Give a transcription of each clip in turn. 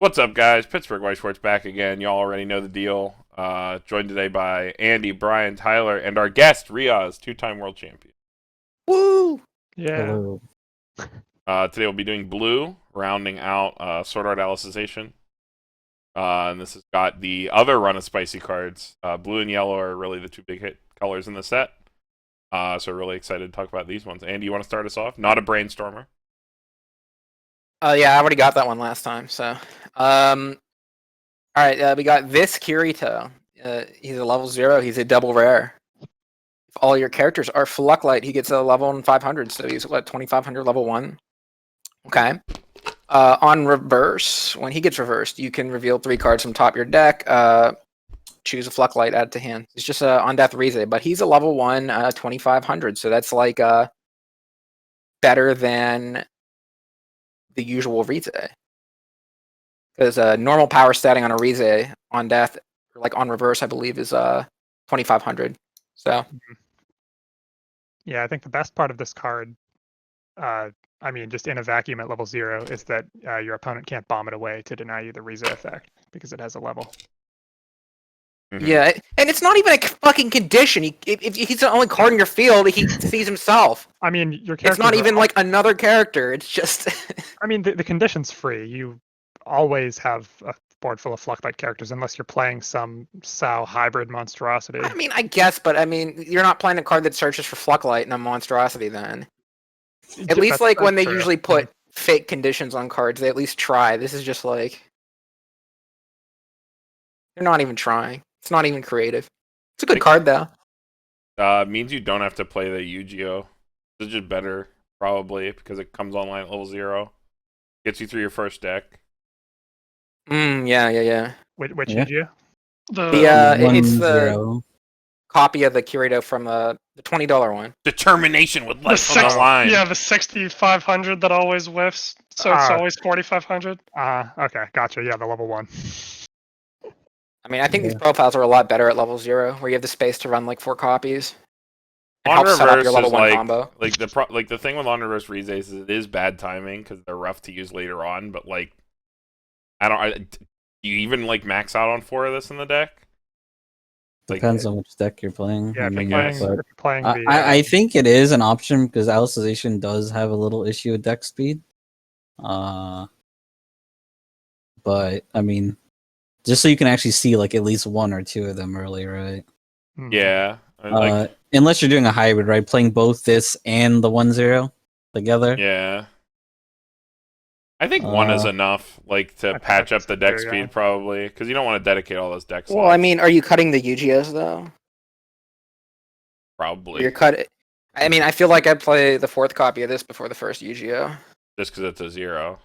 What's up, guys? Pittsburgh Weiss Schwarz back again. Y'all already know the deal. Joined today by Andy, Brian, Tyler, and our guest, Riaz, two-time world champion. Woo! Yeah. Hello. Today we'll be doing blue, rounding out Sword Art Alicization. And this has got the other run of spicy cards. Blue and yellow are really the two big hit colors in the set. So we're really excited to talk about these ones. Andy, you want to start us off? Not a Brainstormer. Yeah, I already got that one last time. So, all right, we got this Kirito. He's a level 0. He's a double rare. If all your characters are Flucklight, he gets a level 500. So he's what 2500 level 1. Okay. On reverse, when he gets reversed, you can reveal 3 cards from top of your deck. Choose a Flucklight, add to hand. It's just a on death Rize, but he's a level 1, 2500. So that's like better than the usual Rize. Because normal power statting on a Rize on death, or like on reverse, I believe, is 2500. So Yeah, I think the best part of this card, I mean, just in a vacuum at level 0, is that your opponent can't bomb it away to deny you the Riza effect because it has a level. Yeah, and it's not even a fucking condition. If he's the only card in your field, he sees himself. I mean, your character. It's not even like another character. It's just. I mean, the condition's free. You always have a board full of Flucklight characters unless you're playing some SAO hybrid monstrosity. I mean, I guess, but I mean, you're not playing a card that searches for Flucklight and a monstrosity then. At least, like, when they usually put fake conditions on cards, they at least try. This is just like. They're not even trying. It's not even creative. It's a good card, though. Means you don't have to play the Yu-Gi-Oh! It's just better, probably, because it comes online at level 0. Gets you through your first deck. Yeah. Which Yeah. Yu-Gi-Oh? It's the copy of the Kiritos from the $20 one. Determination with life on the line. Yeah, the 6500 that always whiffs, so it's always 4500. Okay, gotcha. Yeah, the level 1. I mean, I think these profiles are a lot better at level 0, where you have the space to run like 4 copies. It On helps set up reverse your level is 1 like, combo. like the thing with on reverse Rize is it is bad timing because they're rough to use later on. But like, do you even like max out on 4 of this in the deck? Depends on which deck you're playing. Yeah, I mean, guess. if you're playing the. I think it is an option because Alicization does have a little issue with deck speed. But I mean, just so you can actually see like at least 1 or 2 of them early, right? Yeah. Unless you're doing a hybrid, right? Playing both this and the 1-0 together. Yeah. I think 1 is enough, like, to patch up the deck speed, probably, because you don't want to dedicate all those deck slots. Well, I mean, are you cutting the Yu-Gi-Ohs, though? Probably. You're cutting. I mean, I feel like I'd play the 4th copy of this before the first Yu-Gi-Oh. Just because it's a 0,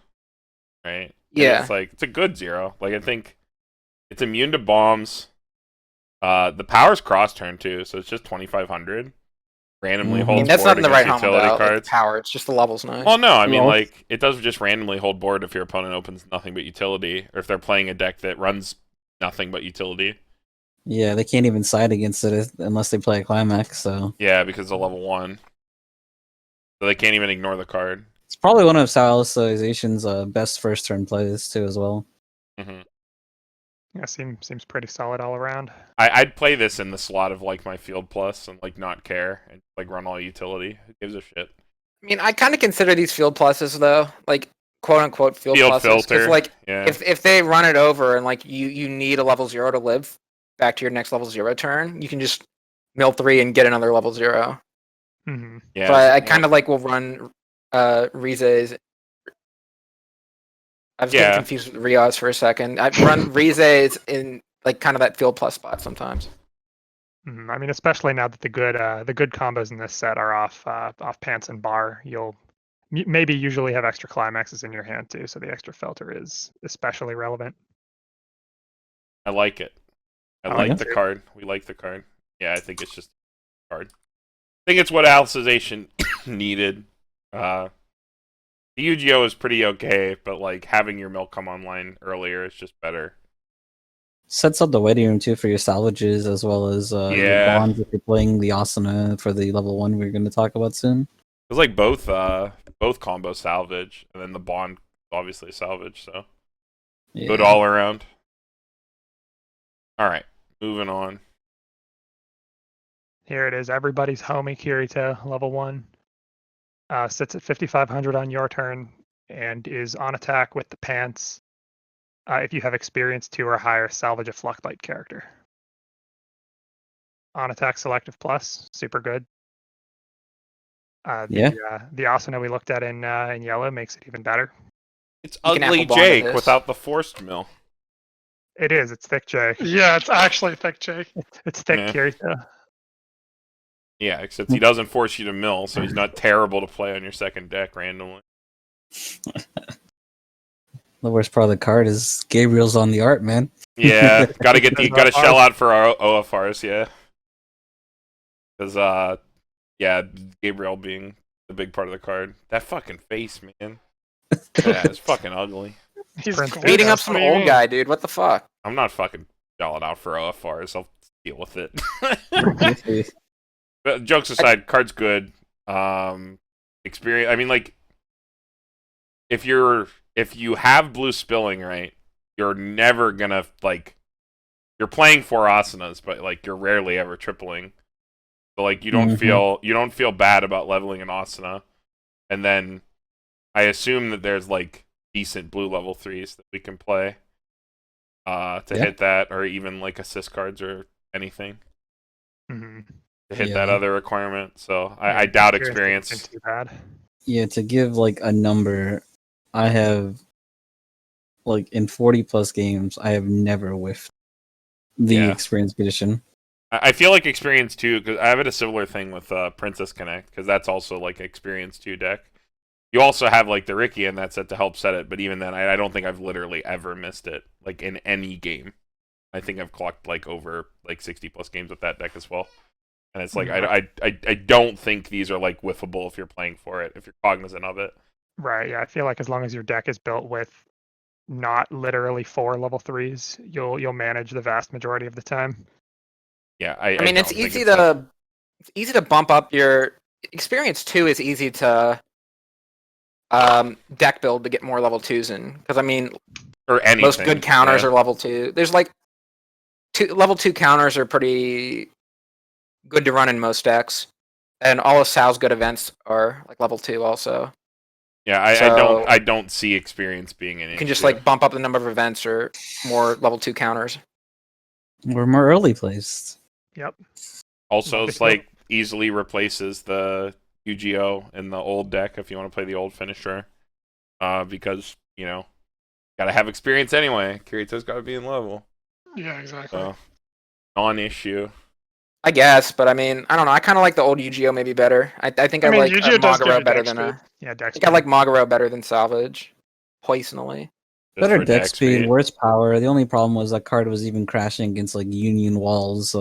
right? Yeah. And it's a good 0. Like, I think it's immune to bombs. The power's cross turn, too, so it's just 2500. Randomly I holds mean, that's board not in the right against home utility about cards. power. It's just the levels nice. Well, no, I mean, Well, like, it does just randomly hold board if your opponent opens nothing but utility, or if they're playing a deck that runs nothing but utility. Yeah, they can't even side against it unless they play a Climax, so... Yeah, because it's a level 1. So they can't even ignore the card. It's probably one of Salicization's best first turn plays, too, as well. Mm-hmm. Yeah, seems pretty solid all around. I'd play this in the slot of, like, my Field Plus and, like, not care, and, like, run all utility. Who gives a shit? I mean, I kind of consider these field pluses, though, like, quote-unquote field pluses. Filter. Like, yeah. if they run it over and, like, you need a level 0 to live back to your next level 0 turn, you can just mill 3 and get another level 0. Mm-hmm. Yeah. So I kind of, like, will run Rize's. I was getting confused with Riaz for a second. I run Rize's in, like, kind of that field plus spot sometimes. I mean, especially now that the good combos in this set are off pants and bar, you'll maybe usually have extra climaxes in your hand too, so the extra filter is especially relevant. I like it. I Oh, like yeah? the card. We like the card. Yeah, I think it's just a card. I think it's what Alicization needed. The Yu-Gi-Oh! Is pretty okay, but like having your milk come online earlier is just better. Sets up the waiting room, too, for your salvages, as well as your bonds if you're playing the Asana for the level 1 we're going to talk about soon. It's like both combo salvage, and then the bond obviously salvage, so. Good all around. All right, moving on. Here it is. Everybody's homie Kirito, level 1. Sits at 5,500 on your turn and is on attack with the pants. If you have experience 2 or higher, salvage a Fluctlight character. On attack selective plus, super good. The Asuna we looked at in yellow makes it even better. It's You can ugly apple bond Jake this. without the forced mill. It is. It's thick Jake. Yeah, it's actually thick, Jake. It's thick Yeah. Kirito. Yeah, except he doesn't force you to mill, so he's not terrible to play on your second deck randomly. The worst part of the card is Gabriel's on the art, man. Yeah, gotta shell out for our OFRs, yeah. Because yeah, Gabriel being the big part of the card. That fucking face, man. Yeah, it's fucking ugly. He's Prince gorgeous. Beating up What some do you old mean? guy, dude. What the fuck? I'm not fucking shelling out for OFRs. I'll deal with it. But jokes aside, card's good. Experience. I mean, like, if you have blue spilling, right, you're never gonna like. You're playing 4 asanas, but like you're rarely ever tripling. So like you don't feel bad about leveling an asana, and then I assume that there's like decent blue level 3s that we can play to hit that, or even like assist cards or anything. Mm-hmm. To hit that other requirement, so I Yeah, doubt experience experience. isn't too bad. Yeah, to give like a number, I have like in 40 plus games, I have never whiffed the experience condition. I feel like experience 2, because I have a similar thing with Princess Connect, because that's also like experience 2 deck. You also have like the Ricky in that set to help set it, but even then, I don't think I've literally ever missed it like in any game. I think I've clocked like over like 60 plus games with that deck as well. And it's like I don't think these are like whiffable if you're playing for it, if you're cognizant of it. Right, yeah. I feel like as long as your deck is built with not literally 4 level 3s, you'll manage the vast majority of the time. Yeah, I mean, it's easy to bump up your experience 2. Is easy to deck build to get more level 2s in, because I mean, or anything. Most good counters are level 2. There's like level 2 counters are pretty good to run in most decks, and all of SAO's good events are like level 2 also. Yeah, I don't see experience being an issue. You can just like bump up the number of events or more level 2 counters. We're more early placed. Yep. Also, it's like easily replaces the UGO in the old deck if you want to play the old finisher, because you know gotta have experience anyway. Kirito's gotta be in level. Yeah, exactly. So, non-issue. I guess, but I mean, I don't know. I kind of like the old UGO maybe better. I think I like Yu-Gi-Oh does give Magaro you better deck than speed. Yeah, deck I think I like Magaro better than Salvage, personally. Just Better for deck speed, worse power. The only problem was that card was even crashing against like Union walls.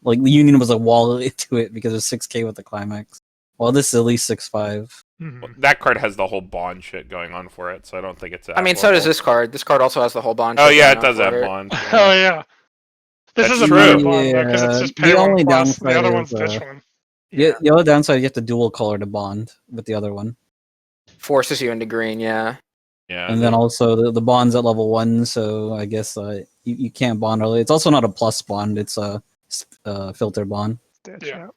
Like the Union was a wall to it because it was 6K with the Climax. Well, this is at least 6.5. Mm-hmm. Well, that card has the whole bond shit going on for it, so I don't think it's. I mean, so does this card. This card also has the whole bond. Oh shit yeah, going it does on have for bond. Oh yeah. This That's is a true. better bond though, because it's just The pay one only plus. The downside other is, one's fish one. Yeah, the other downside you have to dual color to bond with the other one. Forces you into green, yeah. Yeah, And then also the bond's at level 1, so I guess you can't bond early. It's also not a plus bond; it's a filter bond. Yeah.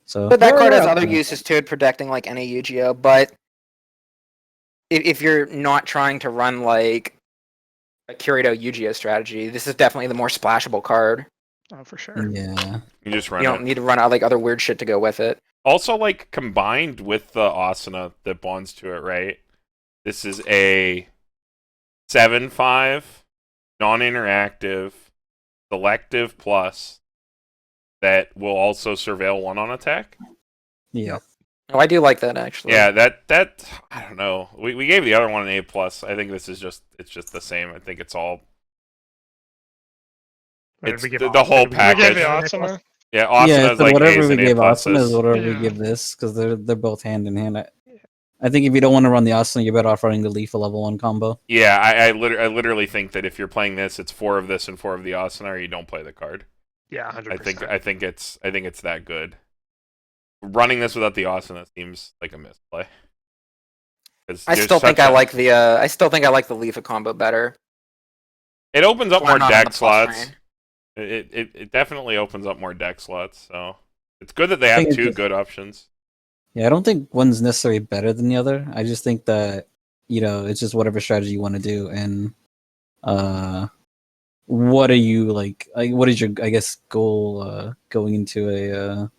So, But that yeah, card has yeah, other yeah. uses to it, protecting like any UGO. But if you're not trying to run like a Kirito UGO strategy, this is definitely the more splashable card. Oh, for sure. Yeah. you just run You it. don't need to run out like other weird shit to go with it. Also, like combined with the Asuna that bonds to it, right? This is a 7/5 non-interactive selective plus that will also surveil 1 on attack. Yeah. Oh, I do like that actually. Yeah, that I don't know. We gave the other one an A plus. I think this is just the same. I think it's all Wait, it's did we give the Austin- whole did we give package. We gave the Austin an A+? Asuna. Yeah, Asuna Yeah, is so like whatever A's we and A gave Asuna is pluses. whatever Yeah. we give this, because they're both hand in hand. I think if you don't want to run the Asuna, you're better off running the Leaf a level 1 combo. Yeah, I literally think that if you're playing this, it's 4 of this and 4 of the Asuna, or you don't play the card. Yeah, 100%. I think it's that good. Running this without the Asuna seems like a misplay. I still think I like the Leaf combo better. It opens up Why more not on the deck plus slots. range? It definitely opens up more deck slots. So it's good that they I have think it's two just- good options. Yeah, I don't think one's necessarily better than the other. I just think that it's just whatever strategy you want to do, and what are you like? What is your goal going into a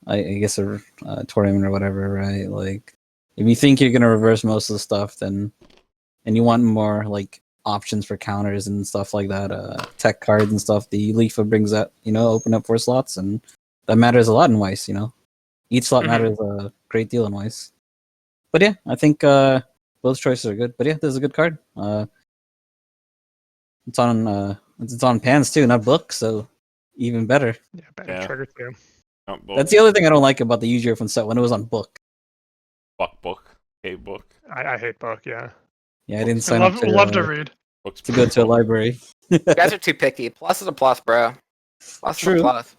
a tournament or whatever, right? Like, if you think you're gonna reverse most of the stuff, then and you want more like options for counters and stuff like that, tech cards and stuff, the Leafa brings that, open up 4 slots, and that matters a lot in Weiss. Each slot Mhm. matters a great deal in Weiss. But yeah, I think both choices are good. But yeah, this is a good card. It's on pans too, not books, so even better. Yeah, better Yeah. trigger too. Not both. That's the other thing I don't like about the Yu-Gi-Oh from set when it was on book. Fuck book. Hate book. I hate book. Yeah. Yeah, I didn't I sign up love to to read. Book's to go to a brutal. library. You guys are too picky. Plus is a plus, bro. Plus is a True. plus.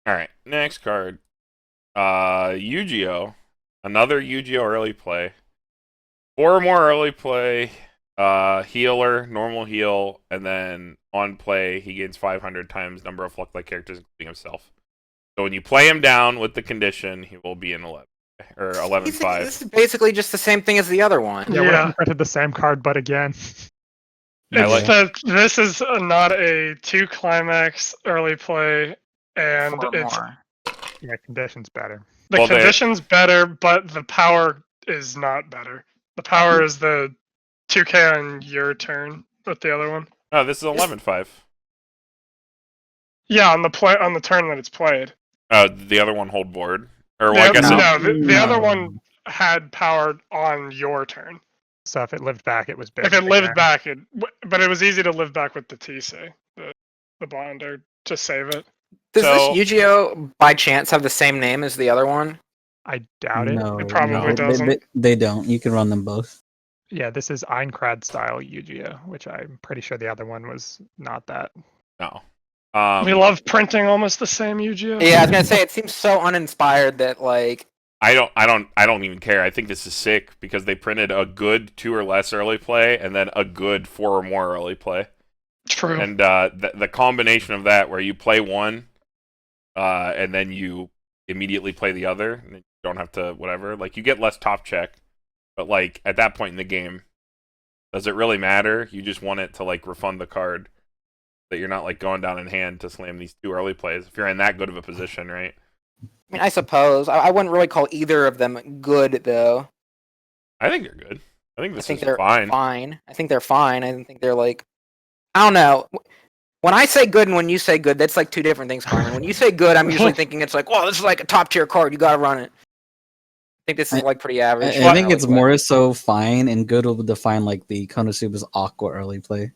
All right, next card. Yu-Gi-Oh. Another Yu-Gi-Oh early play. 4 or more early play. Healer, normal heal, and then on play he gains 500 times number of Fluctlight characters, including himself. So when you play him down with the condition, he will be in 11 or 11-5. This is basically just the same thing as the other one. Yeah, Yeah. we printed the same card, but again. I like- It's that this is not a 2 climax early play, and Four it's more. Yeah, conditions better. the Well, condition's better, but the power is not better. The power is the 2K on your turn with the other one. Oh, this is 11-5. Yeah, on the turn that it's played. The other one hold board, or The well, I other, guess no, it, the other one had power on your turn. So if it lived back, it was big. If it lived again. back, but it was easy to live back with the TC, the binder, to save it. Does So- this Yu-Gi-Oh by chance have the same name as the other one? I doubt it. No, It probably no, doesn't. They don't. You can run them both. Yeah, this is Einkrad style Yu-Gi-Oh, which I'm pretty sure the other one was not that. no. We love printing almost the same Yu-Gi-Oh. Yeah, I was gonna say it seems so uninspired that like I don't even care. I think this is sick because they printed a good 2 or less early play and then a good 4 or more early play. True. And the combination of that, where you play one, and then you immediately play the other, and you don't have to whatever. Like, you get less top check, but like at that point in the game, does it really matter? You just want it to like refund the card, that you're not like going down in hand to slam these 2 early plays if you're in that good of a position, right? I mean I suppose. I wouldn't really call either of them good though. I think they're good. I think I this think is they're fine. I think they're fine. I think they're like I don't know. When I say good and when you say good, that's like two different things, Carmen. When you say good, I'm usually thinking it's like, well, this is like a top tier card. You gotta run it. I think this is like pretty average. I think it's more so fine, and good will define like the Konosuba's Aqua early play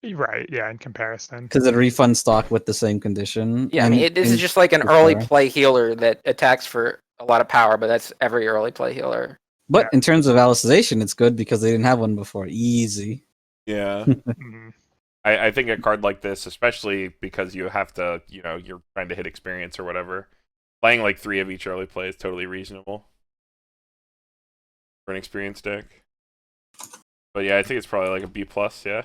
Right, yeah, in comparison. because it refunds stock with the same condition. Yeah, I mean, this is and just like an for early power. play healer that attacks for a lot of power, but that's every early play healer. But Yeah. in terms of Alicization, it's good because they didn't have one before. Easy. Yeah. Mhm. I think a card like this, especially because you have to, you're trying to hit experience or whatever, playing like 3 of each early play is totally reasonable for an experience deck. But yeah, I think it's probably like a B+, yeah?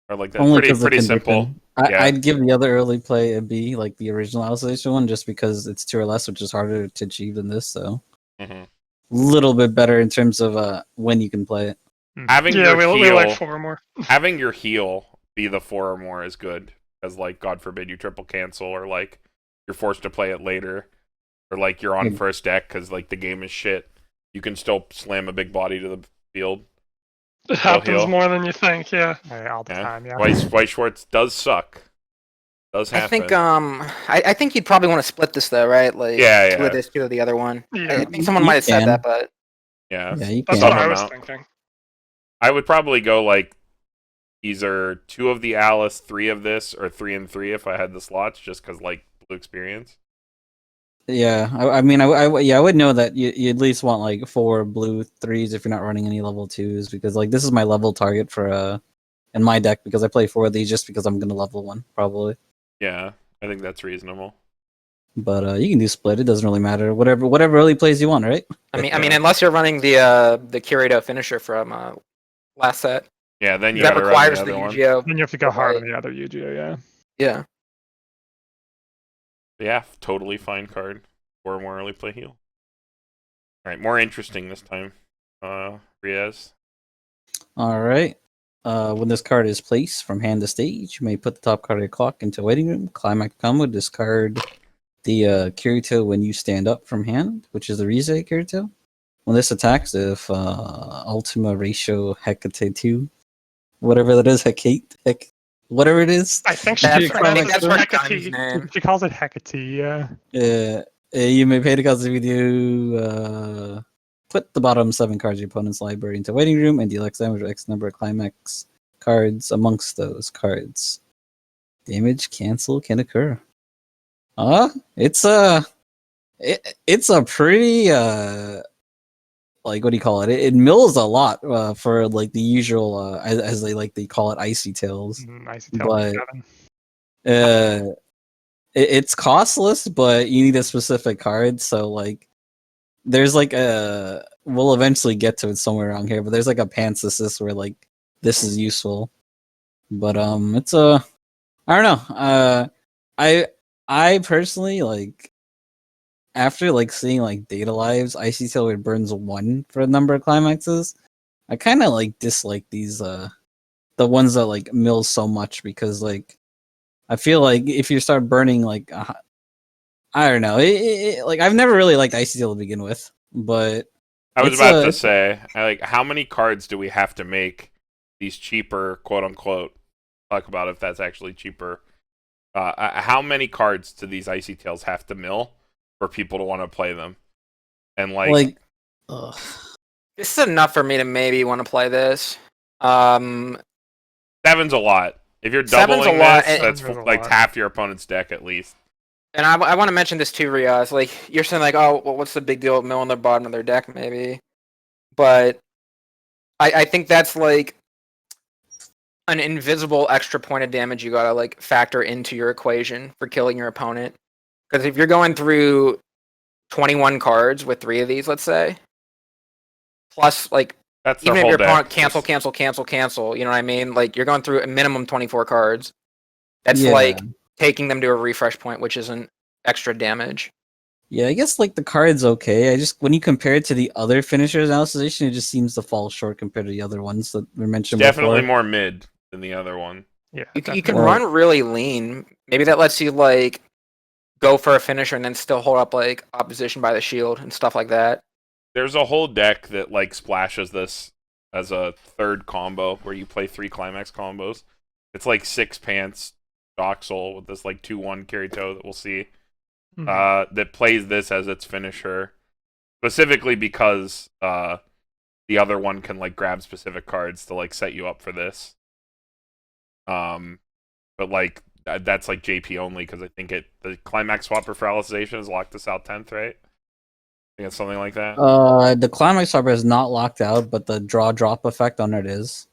Or like that. Only Pretty 'cause the simple. condition. Yeah. I'd give the other early play a B, like the original Alicization one, just because it's 2 or less, which is harder to achieve than this. So hmm little bit better in terms of when you can play it. Having Yeah, your we heal, like 4 or more. having your heal be the 4 or more is good, because like God forbid you triple cancel, or like you're forced to play it later, or like you're on Mm. first deck because like the game is shit. You can still slam a big body to the field. It happens heal. more than you think, yeah. All the Yeah. time, yeah. Weiss Schwarz does suck. Does happen. I think I think you'd probably want to split this though, right? Like Yeah, 2 yeah. of this, 2 of the other one. Yeah. I think someone You might have said can. that, but Yeah. Yeah, you That's can. what I Some was amount. thinking. I would probably go like either 2 of the Alice, 3 of this, or 3 and 3 if I had the slots, just because like blue experience. Yeah, I mean, I would know that you at least want like 4 blue 3s if you're not running any level 2s, because like this is my level target for in my deck, because I play 4 of these just because I'm gonna level 1 probably. Yeah, I think that's reasonable. But you can do split; it doesn't really matter. Whatever early plays you want, right? I mean unless you're running the Kirito finisher from last set. Yeah, then you That gotta run the requires the other one. Yu-Gi-Oh. Then you have to go hard on Right. the other Yu-Gi-Oh. Yeah. Yeah. Yeah, totally fine card. Or more early play heal. Alright, more interesting this time. Riaz. All right. When this card is placed from hand to stage, you may put the top card of your clock into waiting room. Climax combo, discard the Kirito when you stand up from hand, which is the Rize Kirito. When this attacks, if Ultima Ratio Hecate 2, whatever that is, whatever it is. I think she That's, That's I think that's pronounces Hecate. Hecate. name. She calls it Hecate. Yeah. You may pay the cost if you do put the bottom 7 cards of your opponent's library into waiting room and deal X damage or X number of climax cards amongst those cards. Damage cancel can occur. It's a pretty like, what do you call it? It mills a lot for like the usual as they call it, icy tails. Icy tail But 7. it's costless, but you need a specific card. So like, there's like we'll eventually get to it somewhere around here, but there's like a pants assist where like this is useful. But it's I don't know. I personally, like, after like seeing like Data Lives, Icy Tail with burns 1 for a number of climaxes, I kind of like dislike these the ones that like mill so much, because like I feel like if you start burning like I don't know, like, I've never really liked Icy Tail to begin with, but I was it's about to say, like, how many cards do we have to make these cheaper, quote unquote? Talk about if that's actually cheaper. How many cards do these Icy Tails have to mill for people to want to play them? And like ugh. This is enough for me to maybe want to play this. 7's a lot. If you're 7's doubling a lot, this, and- that's 7's a like lot. half your opponent's deck at least. And I want to mention this too, Riaz. Like, you're saying, like, oh, well, what's the big deal with milling the bottom of their deck, maybe? But I think that's like an invisible extra point of damage you gotta like factor into your equation for killing your opponent. Because if you're going through 21 cards with 3 of these, let's say, plus like That's their even if whole your deck. opponent Just- cancel, you know what I mean? Like, you're going through a minimum 24 cards. That's Yeah. like taking them to a refresh point, which isn't extra damage. Yeah, I guess like the card's okay. I just, when you compare it to the other finishers in Alicization, it just seems to fall short compared to the other ones that were mentioned definitely before. more mid than the other one. Yeah. You can definitely. run really lean. Maybe that lets you like go for a finisher and then still hold up like opposition by the shield and stuff like that. There's a whole deck that like splashes this as a third combo where you play 3 climax combos. It's like 6 pants Doxel with this like 2/1 Kirito that we'll see. Mhm. That plays this as its finisher, specifically because the other one can like grab specific cards to like set you up for this. But like that's like JP only, because I think the climax swapper for Alicization is locked to South 10th, right? I think it's something like that. The climax harbor is not locked out, but the draw drop effect on it is.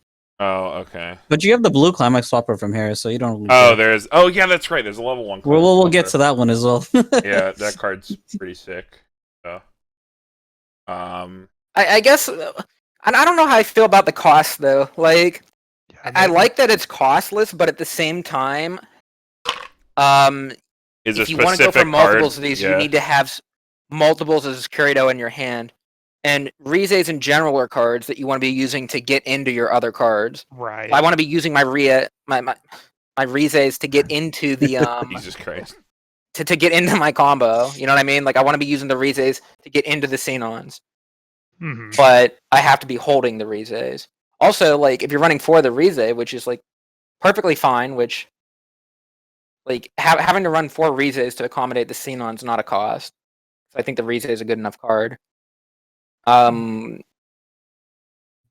Oh, okay. But you have the blue climax swapper from here, so you don't. Really Oh, care. there's. Oh, yeah, that's right. There's a level 1. We'll get Climax to that one as well. Yeah, that card's pretty sick. So, I guess, and I don't know how I feel about the cost though. Like, Yeah, I but- like that it's costless, but at the same time, is if a you want to go specific for multiples card. of these, Yeah. you need to have multiples as Kirito in your hand. And Rizes in general are cards that you want to be using to get into your other cards. Right. I want to be using my Rizes to get into the Jesus Christ. to get into my combo. You know what I mean? Like, I want to be using the Rizes to get into the Xenons, Mhm. but I have to be holding the Rizes. Also, like, if you're running for the Rize, which is like perfectly fine, which like having to run 4 Rizes to accommodate the Xenon's not a cost. So I think the Rize is a good enough card. But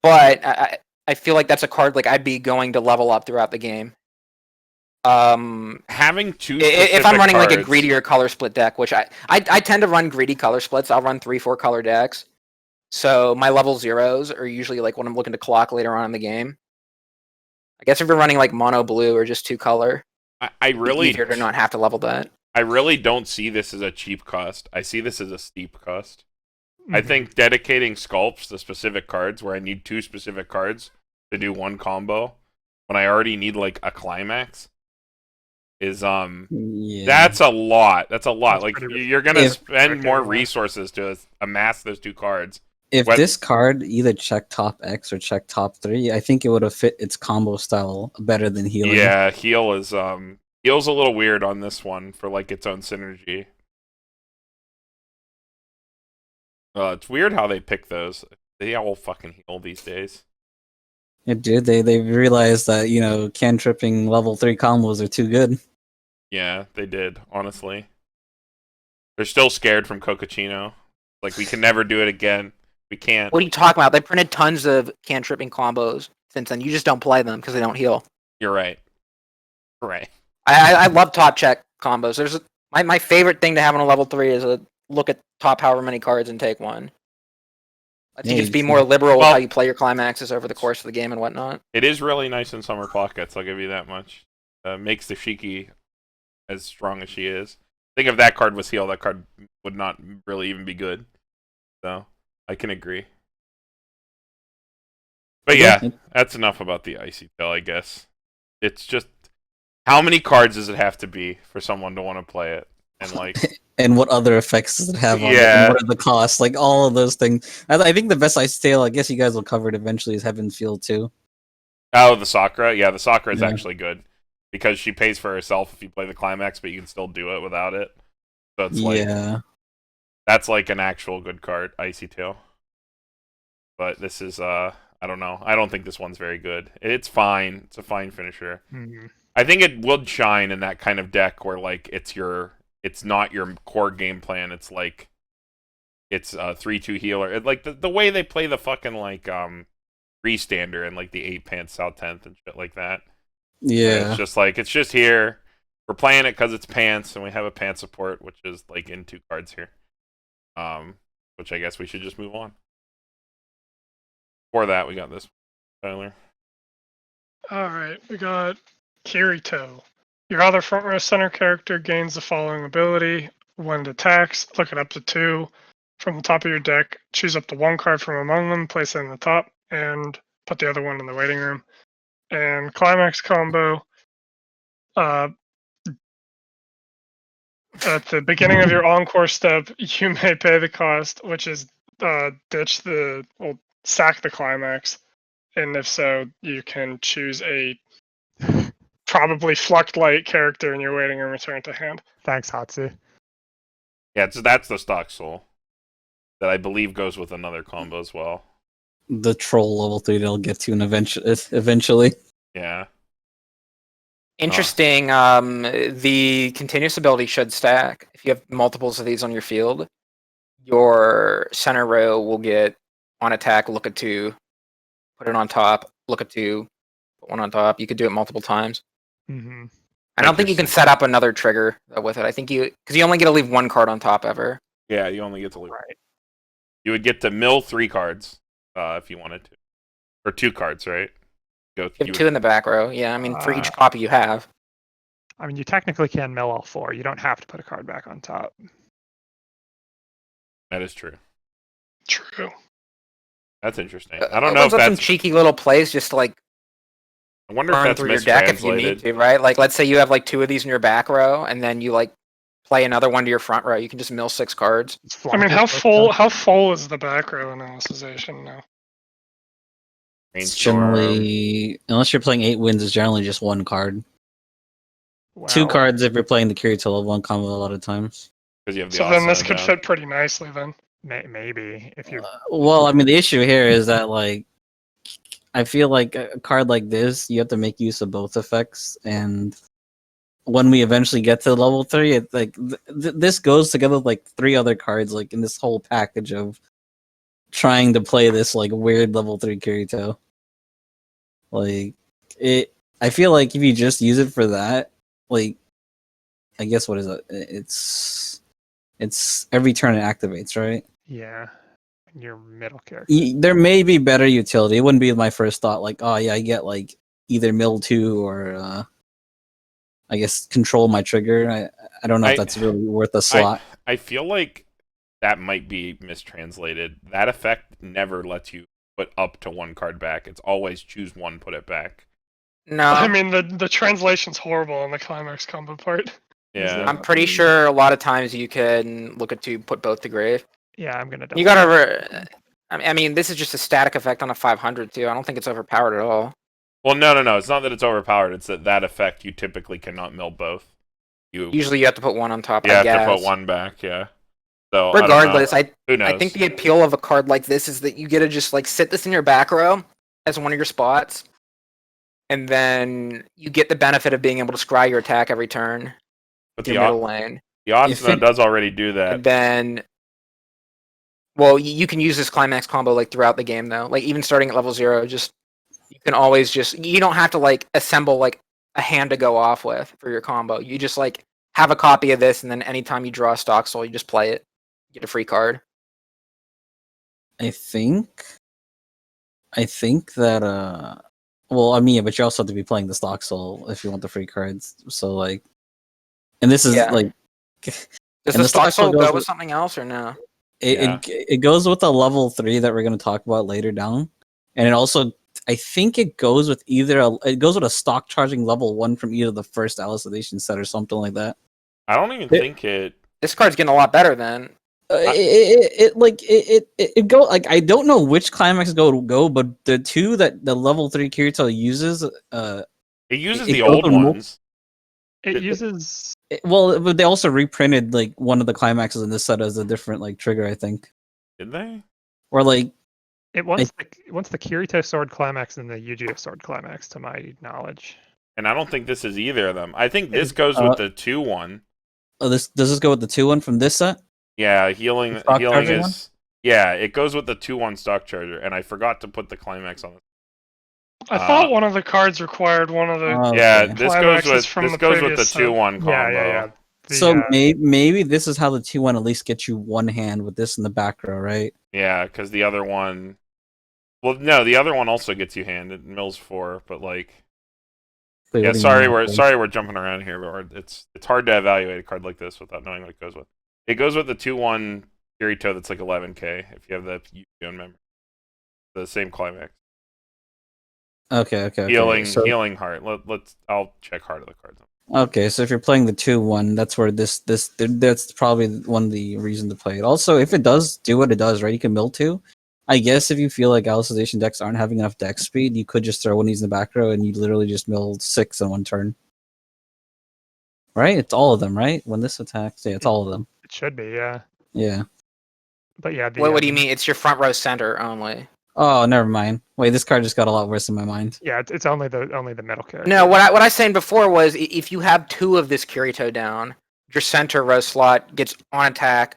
I feel like that's a card like I'd be going to level up throughout the game. Having 2 If I'm running like a cards- greedier color split deck, which I tend to run greedy color splits. I'll run 3-4 color decks. So my level 0s are usually like when I'm looking to clock later on in the game. I guess if you're running like mono blue or just 2 color, I it's really easier to not have to level that. I really don't see this as a cheap cost. I see this as a steep cost. I Mhm. think dedicating sculpts to specific cards where I need 2 specific cards to do one combo when I already need like a climax is Yeah. that's a lot. That's a lot. That's Like pretty you're gonna If- spend more anyway. resources to amass those two cards. If What- this card either checked top X or checked top 3, I think it would have fit its combo style better than healing. Yeah, heal is heal's a little weird on this one for like its own synergy. It's weird how they pick those. They all fucking heal these days. Yeah, dude, they realized that, you know, cantripping level 3 combos are too good. Yeah, they did, honestly. They're still scared from Cocachino. Like, we can never do it again. We can't. What are you talking about? They printed tons of cantripping combos since then. You just don't play them because they don't heal. You're right. Right. I love top check combos. There's my favorite thing to have on a level 3 is a look at top however many cards and take one. Lets you Yeah, just be you more liberal with Well- how you play your climaxes over the course of the game and whatnot. It is really nice in Summer Pockets, I'll give you that much. Makes the Shiki as strong as she is. I think if that card was heal, that card would not really even be good. So, I can agree. But yeah, that's enough about the Icy Tail, I guess. It's just, how many cards does it have to be for someone to want to play it? And like, And what other effects does it have on it? Yeah. And what are the costs? Like, all of those things. I think the best Ice Tail, I guess you guys will cover it eventually, is Heaven's Field too. oh, the Sakura? Yeah, the Sakura is Yeah. actually good. Because she pays for herself if you play the Climax, but you can still do it without it. So it's like, Yeah. that's like an actual good card, Icy Tail. But this is, I don't know. I don't think this one's very good. It's fine. It's a fine finisher. Mhm. I think it would shine in that kind of deck where like it's not your core game plan. It's like it's a 3/2 healer. Like the way they play the fucking like Restander and like the 8 pants South 10th and shit like that. Yeah. It's just like it's just here. We're playing it because it's pants and we have a pants support, which is like in 2 cards here. Which I guess we should just move on. For that, we got this, Tyler. All right, we got Kirito. Your other front row center character gains the following ability. When it attacks, look it up to 2 from the top of your deck. Choose up to 1 card from among them, place it in the top, and put the other one in the waiting room. And Climax combo. At the beginning of your encore step, you may pay the cost, which is sack the Climax. And if so, you can choose a probably Fluct Light character in your waiting room, return to hand. Thanks, Hatsu. Yeah, so that's the stock soul that I believe goes with another combo as well. The troll level 3 they'll get to eventually. Yeah. Interesting. The continuous ability should stack. If you have multiples of these on your field, your center row will get on attack, look at 2, put it on top, look at 2, put 1 on top. You could do it multiple times. Mm-hmm. I don't think you can set up another trigger with it. I think because you only get to leave 1 card on top ever. Yeah, you only get to leave. Right. You would get to mill 3 cards if you wanted to. Or 2 cards, right? You have 2 in the back row. Yeah, I mean, for each Uh, copy you have. I mean, you technically can mill all 4. You don't have to put a card back on top. That is true. True. That's interesting. I don't know if Opens up some that's... cheeky little plays just to like I wonder if burn that's through your deck if you need mistranslated. to, right? Like, let's say you have like 2 of these in your back row, and then you like play another one to your front row. You can just mill 6 cards. It's I mean, flunked how full is the back row in Alicization now? It's Brainstorm. generally, unless you're playing 8 wins, it's generally just 1 card. 2 Well, cards if you're playing the Kirito level 1 combo a lot of times. Because you have the So then this Asuna could down. fit pretty nicely then. Maybe if you. Well, I mean, the issue here is that, like, I feel like a card like this, you have to make use of both effects, and when we eventually get to level 3, it, like, this goes together with, like, 3 other cards, like, in this whole package of trying to play this, like, weird level 3 Kirito. Like, I feel like if you just use it for that, like, I guess what is it? It's every turn it activates, right? Yeah. Your middle character. There may be better utility. It wouldn't be my first thought, like, oh yeah, I get like either mill 2 or I guess control my trigger. I don't know if that's really worth a slot. I feel like that might be mistranslated. That effect never lets you put up to 1 card back. It's always choose 1, put it back. No, I mean, the translation's horrible on the Climax combo part. Yeah. I'm pretty sure a lot of times you can look at 2, put both to grave. Yeah, I'm gonna. You gotta. I mean, this is just a static effect on a 500 too. I don't think it's overpowered at all. Well, no. It's not that it's overpowered. It's that effect you typically cannot mill both. Usually, you have to put 1 on top. You I have guess. to put 1 back. Yeah. So I don't know. Regardless, Who knows? I think the appeal of a card like this is that you get to just like sit this in your back row as one of your spots, and then you get the benefit of being able to scry your attack every turn. But Your middle lane, the Osmo does already do that. and then, well, you can use this Climax combo like throughout the game though. Like even starting at level 0, just you can always just you don't have to like assemble like a hand to go off with for your combo. You just like have a copy of this, and then anytime you draw a stock soul, you just play it. Get a free card. I think that well, I mean, yeah, but you also have to be playing the stock soul if you want the free cards. So like, and this is Yeah. like, Does And the the stock stock soul soul goes go with- with something else or no? it goes with a level 3 that we're going to talk about later down, and it also I think it goes with it goes with a stock charging level 1 from either the first Alicization set or something like that. I don't even It- think it. This card's getting a lot better then. It go like I don't know which climax go, but the 2 that the level 3 Kirito uses, It uses it the goes old with ones. It uses. well, but they also reprinted like one of the climaxes in this set as a different like trigger, I think, Did they? or like It wants the Kirito sword climax and the Yu-Gi-Oh sword climax, to my knowledge. And I don't think this is either of them. I think this Is- goes with the 2-1. does this go with the 2-1 from this set? Yeah, healing The stock healing charger is. Yeah, it goes with the 2-1 stock charger, and I forgot to put the climax on it. I thought one of the cards required one of the. Oh, Yeah, okay. this Climaxes goes with from this the goes with the previous set. 2-1 combo. Yeah. So maybe this is how the 2-1 at least gets you one hand with this in the back row, right? Yeah, because the other one. Well, no, the other one also gets you hand. It mills 4, but like. Wait, Yeah, what do you sorry, mean? we're jumping around here, but it's hard to evaluate a card like this without knowing what it goes with. It goes with the 2-1 Kirito that's like 11k if you have the Yu-Gi-Oh member. The same climax. Okay. Healing So, healing heart. I'll check heart of the cards. okay, so if you're playing the 2-1, that's where that's probably one of the reasons to play it. Also, if it does do what it does, right, you can mill 2. I guess if you feel like Alicization decks aren't having enough deck speed, you could just throw one of these in the back row and you literally just mill 6 in one turn. Right? It's all of them, right? When this attacks, yeah, it's all of them. It should be, yeah. Yeah. But yeah, What do you mean? It's your front row center only. Oh, never mind. Wait, this card just got a lot worse in my mind. Yeah, it's only the middle character. No, what I was saying before was if you have 2 of this Kirito down, your center row slot gets on attack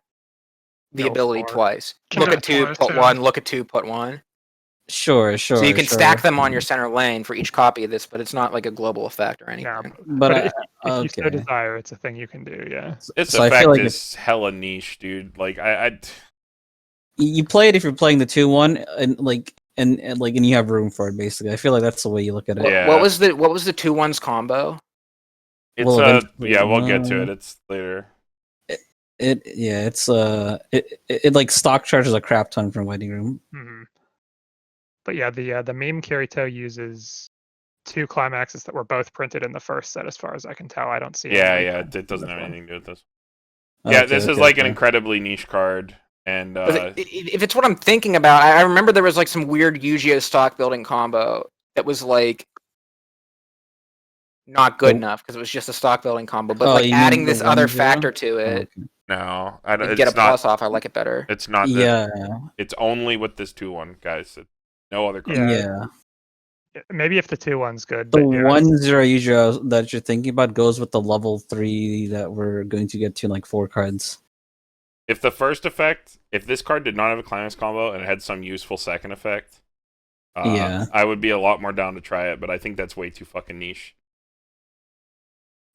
the Mill ability 4. twice. Can Look do at 2, twice, put too. 1. Look at 2, put 1. Sure. So you can stack them on your center lane for each copy of this, but it's not like a global effect or anything. Yeah, But if you so okay. desire, it's a thing you can do. Yeah. This So I effect feel like is hella niche, dude. Like I You play it if you're playing the 2-1 and you have room for it. Basically, I feel like that's the way you look at it. Yeah. What was the 2-1s combo? it's Well, eventually, yeah, we'll get to it. It's later. It like stock charges a crap ton from Waiting Room. hmm But yeah, the meme Kirito uses 2 climaxes that were both printed in the first set, as far as I can tell. I don't see. Yeah, any yeah. difference It doesn't in have this one. anything to do with this. Yeah, Okay, this is okay, like an okay. incredibly niche card, and 'Cause if it's what I'm thinking about, I remember there was like some weird Yu-Gi-Oh stock building combo that was like not good Oh. enough because it was just a stock building combo. But Oh, like you mean adding the this other 1-0? factor to Oh, it okay. no, I don't. and get a It's not. plus off, I like it better. It's not. Yeah, It's only with this 2-1, guys. No other card. Yeah. yeah. Maybe if the 2-1's good. The but yeah, 1-0 usual that you're thinking about goes with the level 3 that we're going to get to in like 4 cards. If the first effect, if this card did not have a climax combo and it had some useful second effect, Yeah. I would be a lot more down to try it. But I think that's way too fucking niche.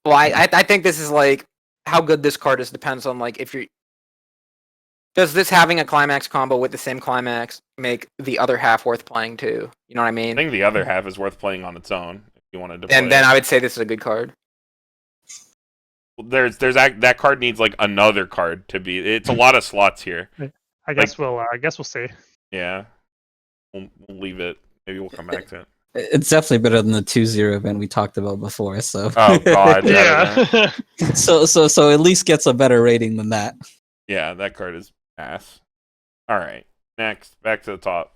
Well, I think this is like how good this card is depends on like if you're. Does this having a climax combo with the same climax make the other half worth playing too? You know what I I mean? think the other half is worth playing on its own if you wanted to. And play then it. I would say this is a good card. There's that card needs like another card to be. It's a lot of slots here. I guess we'll see. Yeah. we'll leave it. Maybe we'll come back to it. It's definitely better than the 2-0 event we talked about before. So Oh god, that event. Yeah. so at least gets a better rating than that. Yeah, that card is ass. All right, next, back to the top.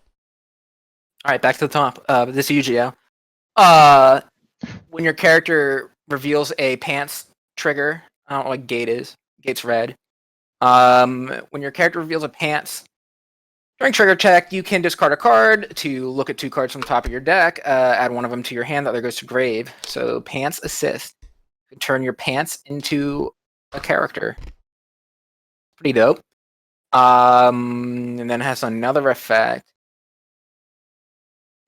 All right, back to the top. This is Yu-Gi-Oh. When your character reveals a pants trigger, I don't know what gate is. Gate's red. When your character reveals a pants during trigger check, you can discard a card to look at 2 cards from the top of your deck. Add one of them to your hand. The other goes to grave. So pants assist. You turn your pants into a character. Pretty dope. And then it has another effect.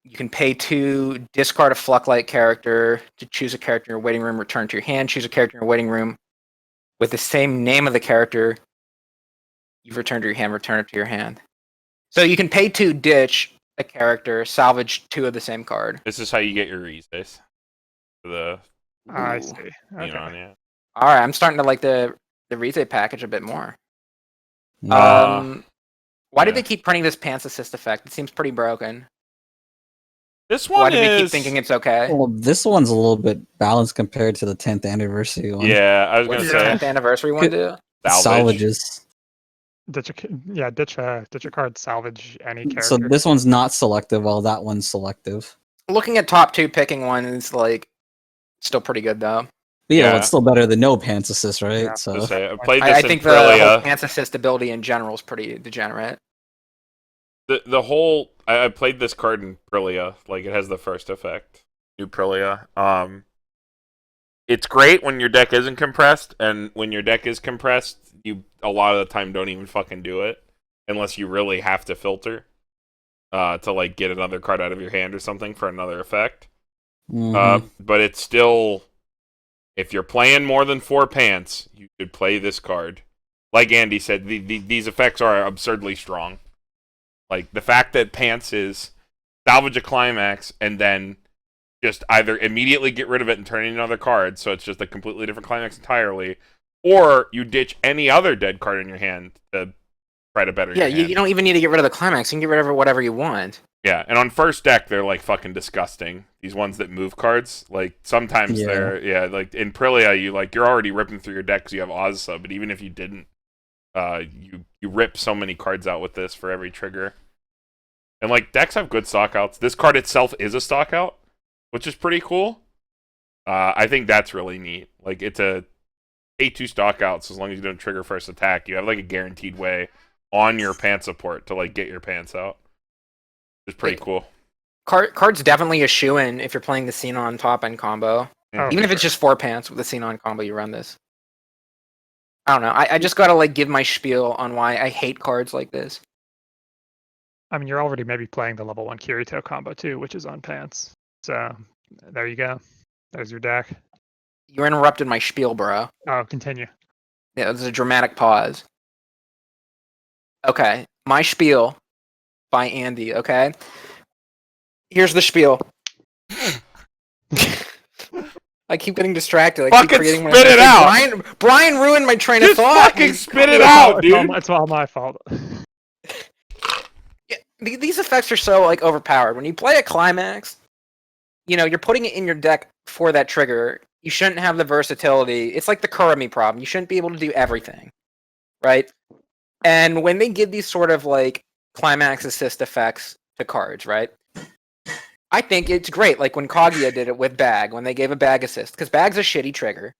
You can pay 2, discard a Flucklight character to choose a character in your waiting room, return to your hand, choose a character in your waiting room with the same name of the character you've returned to your hand, return it to your hand. So you can pay 2, ditch a character, salvage 2 of the same card. This is how you get your Riaz. The I Ooh. see. you know, Okay. yeah. Alright, I'm starting to like the Rize package a bit more. Uh, Why did yeah. they keep printing this pants assist effect? It seems pretty broken. This Why one do they keep is. thinking it's okay? Well, this one's a little bit balanced compared to the 10th anniversary one. Yeah, I was What gonna does the say 10th anniversary one do? salvage. Salvages. Ditch a card, salvage any character. So this one's not selective, while that one's selective. Looking at top 2, picking one is like still pretty good though. But yeah, well, Yeah. it's still better than no pants assist, right? Yeah. So To say, I played this I in think the whole Aprilia. pants assist ability in general is pretty degenerate. The whole I played this card in Aprilia. Like it has the first effect. New Aprilia. It's great when your deck isn't compressed, and when your deck is compressed, you a lot of the time don't even fucking do it unless you really have to filter to like get another card out of your hand or something for another effect. mhm. But it's still, if you're playing more than 4 pants, you should play this card. Like Andy said, these effects are absurdly strong. Like the fact that pants is salvage a climax and then just either immediately get rid of it and turn it into another card, so it's just a completely different climax entirely, or you ditch any other dead card in your hand to try to better Yeah, your hand. you don't even need to get rid of the climax. You can get rid of whatever you want. Yeah, and on first deck, they're like fucking disgusting. These ones that move cards, like sometimes Yeah. they're like in Aprilia, you're already ripping through your deck because you have Ozza, but even if you didn't, you rip so many cards out with this for every trigger. And like decks have good stockouts. This card itself is a stockout, which is pretty cool. I think that's really neat. Like it's a A2 stockouts as long as you don't trigger first attack. You have like a guaranteed way on your pants support to like get your pants out. It's pretty cool. Card's definitely a shoo-in if you're playing the Xenon top end combo. Oh, Even if it's just 4 pants with the Xenon combo, you run this. I don't know. I just gotta like give my spiel on why I hate cards like this. I mean, you're already maybe playing the level 1 Kirito combo too, which is on pants. So there you go. There's your deck. You interrupted my spiel, bro. Oh, continue. Yeah, there's a dramatic pause. Okay, my spiel by Andy, okay? Here's the spiel. I keep getting distracted. I keep Fucking forgetting what spit I it said. out! Brian ruined my train of Just thought. fucking spit it out, dude! It's all my fault. Yeah, these effects are so like overpowered. When you play a climax, you know, you're putting it in your deck for that trigger. You shouldn't have the versatility. It's like the Kurami problem. You shouldn't be able to do everything, right? And when they give these sort of like climax assist effects to cards, right? I think it's great. Like when Kaguya did it with Bag, when they gave a Bag assist, because Bag's a shitty trigger.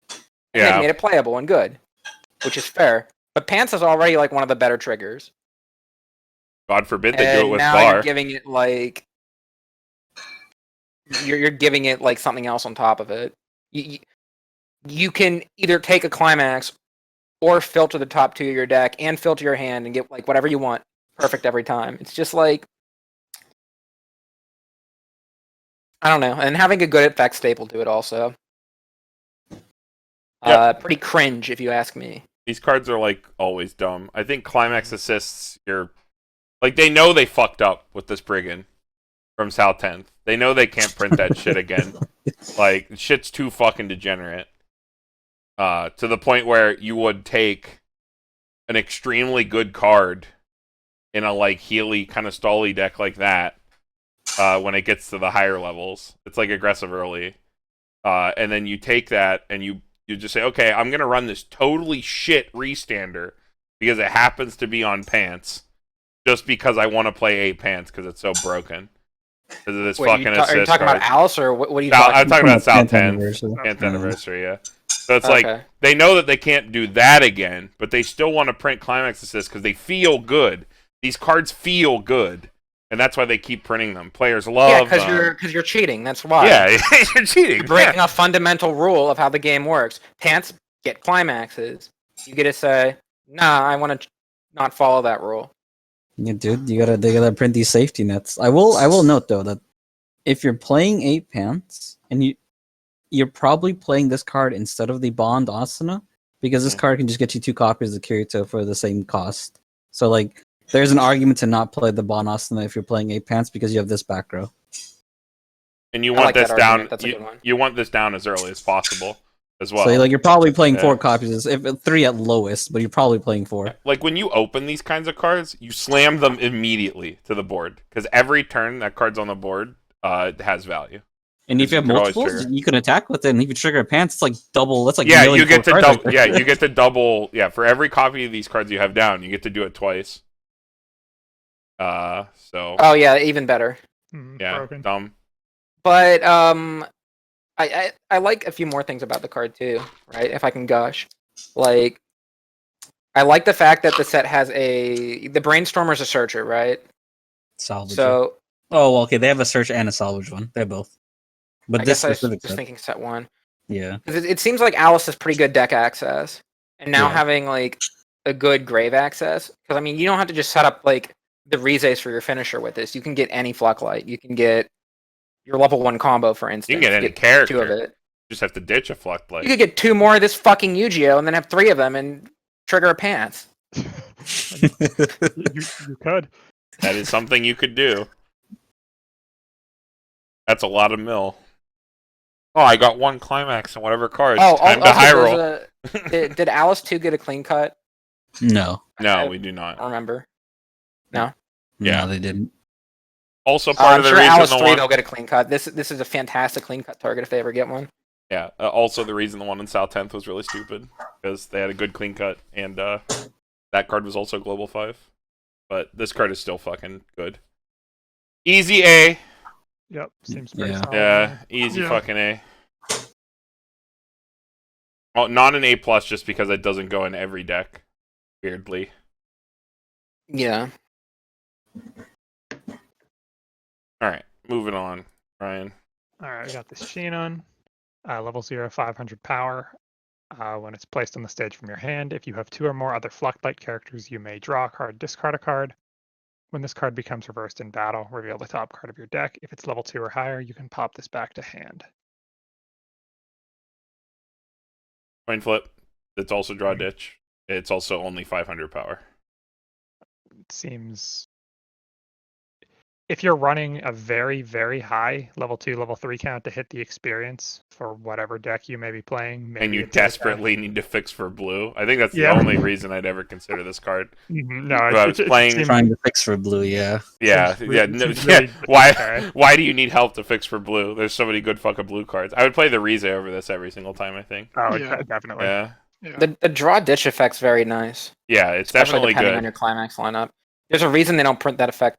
And they Yeah, made it playable and good, which is fair. But Pants is already like one of the better triggers. God forbid they do And it with now Bar. you're giving it like you're giving it like something else on top of it. You can either take a climax or filter the top 2 of your deck and filter your hand and get like whatever you want perfect every time. It's just like I don't know, and having a good effect staple to it also. Yep. Pretty cringe if you ask me. These cards are like always dumb. I think climax assists, you're like they know they fucked up with this Brigand from South 10th. They know they can't print that shit again. Like shit's too fucking degenerate. To the point where you would take an extremely good card in a like Healy kind of stally deck like that. When it gets to the higher levels, it's like aggressive early, and then you take that and you just say, okay, I'm gonna run this totally shit restander because it happens to be on pants, just because I want to play 8 pants because it's so broken. Because of this fucking assist. Are you talking card. about Alice or what are you I'm talking talking about South 10th anniversary. 10th anniversary, yeah. So it's like Okay. they know that they can't do that again, but they still want to print Climax Assist because they feel good. These cards feel good, and that's why they keep printing them. Players love them. because you're cheating. That's why. Yeah, you're cheating. You're breaking a fundamental rule of how the game works. Pants get climaxes. You get to say, nah, I want to not follow that rule. Yeah, dude, they gotta print these safety nets. I will note though that if you're playing 8 pants and you're probably playing this card instead of the Bond Asuna, because this card can just get you 2 copies of Kirito for the same cost. So like there's an argument to not play the Bond Asuna if you're playing 8 pants because you have this back row. And you I want like this that down. argument. That's a good one. You want this down as early as possible, as well. So like you're probably playing 4 Yeah. copies, if 3 at lowest, but you're probably playing 4. Like when you open these kinds of cards, you slam them immediately to the board because every turn that card's on the board has value. And if you have You could always multiples, trigger. you can attack with it. And if you trigger a pants, it's like double. That's like Yeah, milling you get 4 to cards double. right Yeah, there. you get to double. Yeah, for every copy of these cards you have down, you get to do it twice. So Oh yeah, even better. yeah, Broken. dumb. But I like a few more things about the card too, right? If I can gush, like I like the fact that the set has the Brainstormers a searcher, right? Salvage. So Oh, well, okay. They have a search and a salvage one. They're both. But I this guess I was specific just set, thinking set one. yeah. 'Cause it seems like Alice has pretty good deck access, and now Yeah. having like a good grave access. Because I mean, you don't have to just set up like the Riaz for your finisher with this. You can get any Flocklight. You can get your level 1 combo, for instance. You can get any 2 of character. it. You just have to ditch a Flocklight. You could get 2 more of this fucking Yu-Gi-Oh, and then have 3 of them and trigger a pants. You could. That is something you could do. That's a lot of mill. Oh, I got 1 Climax and whatever cards. Oh, Time to also, high there's roll. did Alice 2 get a clean cut? No. No, we do not. I don't remember. Yeah. No, they didn't. Also, part I'm of the sure reason Alice the 3 one. they'll get a clean cut. This is a fantastic clean cut target if they ever get one. Yeah. Also, the reason the one in South 10th was really stupid because they had a good clean cut, and that card was also Global 5. But this card is still fucking good. Easy A. Yep. Seems pretty Yeah. solid. Yeah, easy Yeah. fucking A. Oh, not an A plus just because it doesn't go in every deck. Weirdly. Yeah. Alright, moving on, Ryan. All right, we got this Shinon, level 0, 500 power. When it's placed on the stage from your hand, if you have 2 or more other Flocklight characters, you may draw a card, discard a card. When this card becomes reversed in battle, reveal the top card of your deck. If it's level 2 or higher, you can pop this back to hand. Coin flip. It's also draw ditch. It's also only 500 power. It seems if you're running a very, very high level 2, level 3 count to hit the experience for whatever deck you may be playing, maybe And you it does have- desperately need to fix for blue. I think that's Yeah. the only reason I'd ever consider this card. No, If I was playing- seems- Trying to fix for blue, yeah. Yeah, Seems yeah, really- no, seems yeah. really Why? okay. Why do you need help to fix for blue? There's so many good fucking blue cards. I would play the Rize over this every single time. I think. Oh, Yeah. definitely. Yeah, Yeah. The draw ditch effect's very nice. yeah, it's Especially definitely depending on good. your Climax lineup. There's a reason they don't print that effect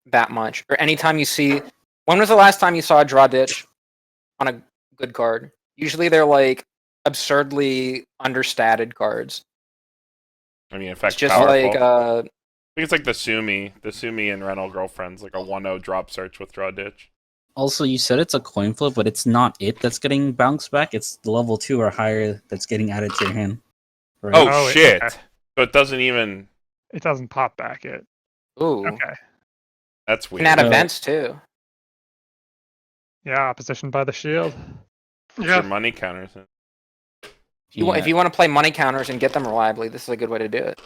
that much. Or anytime you see, when was the last time you saw a draw ditch on a good card? Usually they're like absurdly understated cards. I mean, it It's affects just powerful. like I think it's like the Sumi and Rental Girlfriends, like a 1/0 drop search with draw ditch. Also, you said it's a coin flip, but it's not it that's getting bounced back. It's the level 2 or higher that's getting added to your hand. Right? Oh, Oh, shit! okay. So it doesn't even. It doesn't pop back it. ooh. Okay. That's Can weird. add Uh, events too. Yeah, opposition by the shield. Your Yeah. money counters. If you want to play money counters and get them reliably, this is a good way to do it.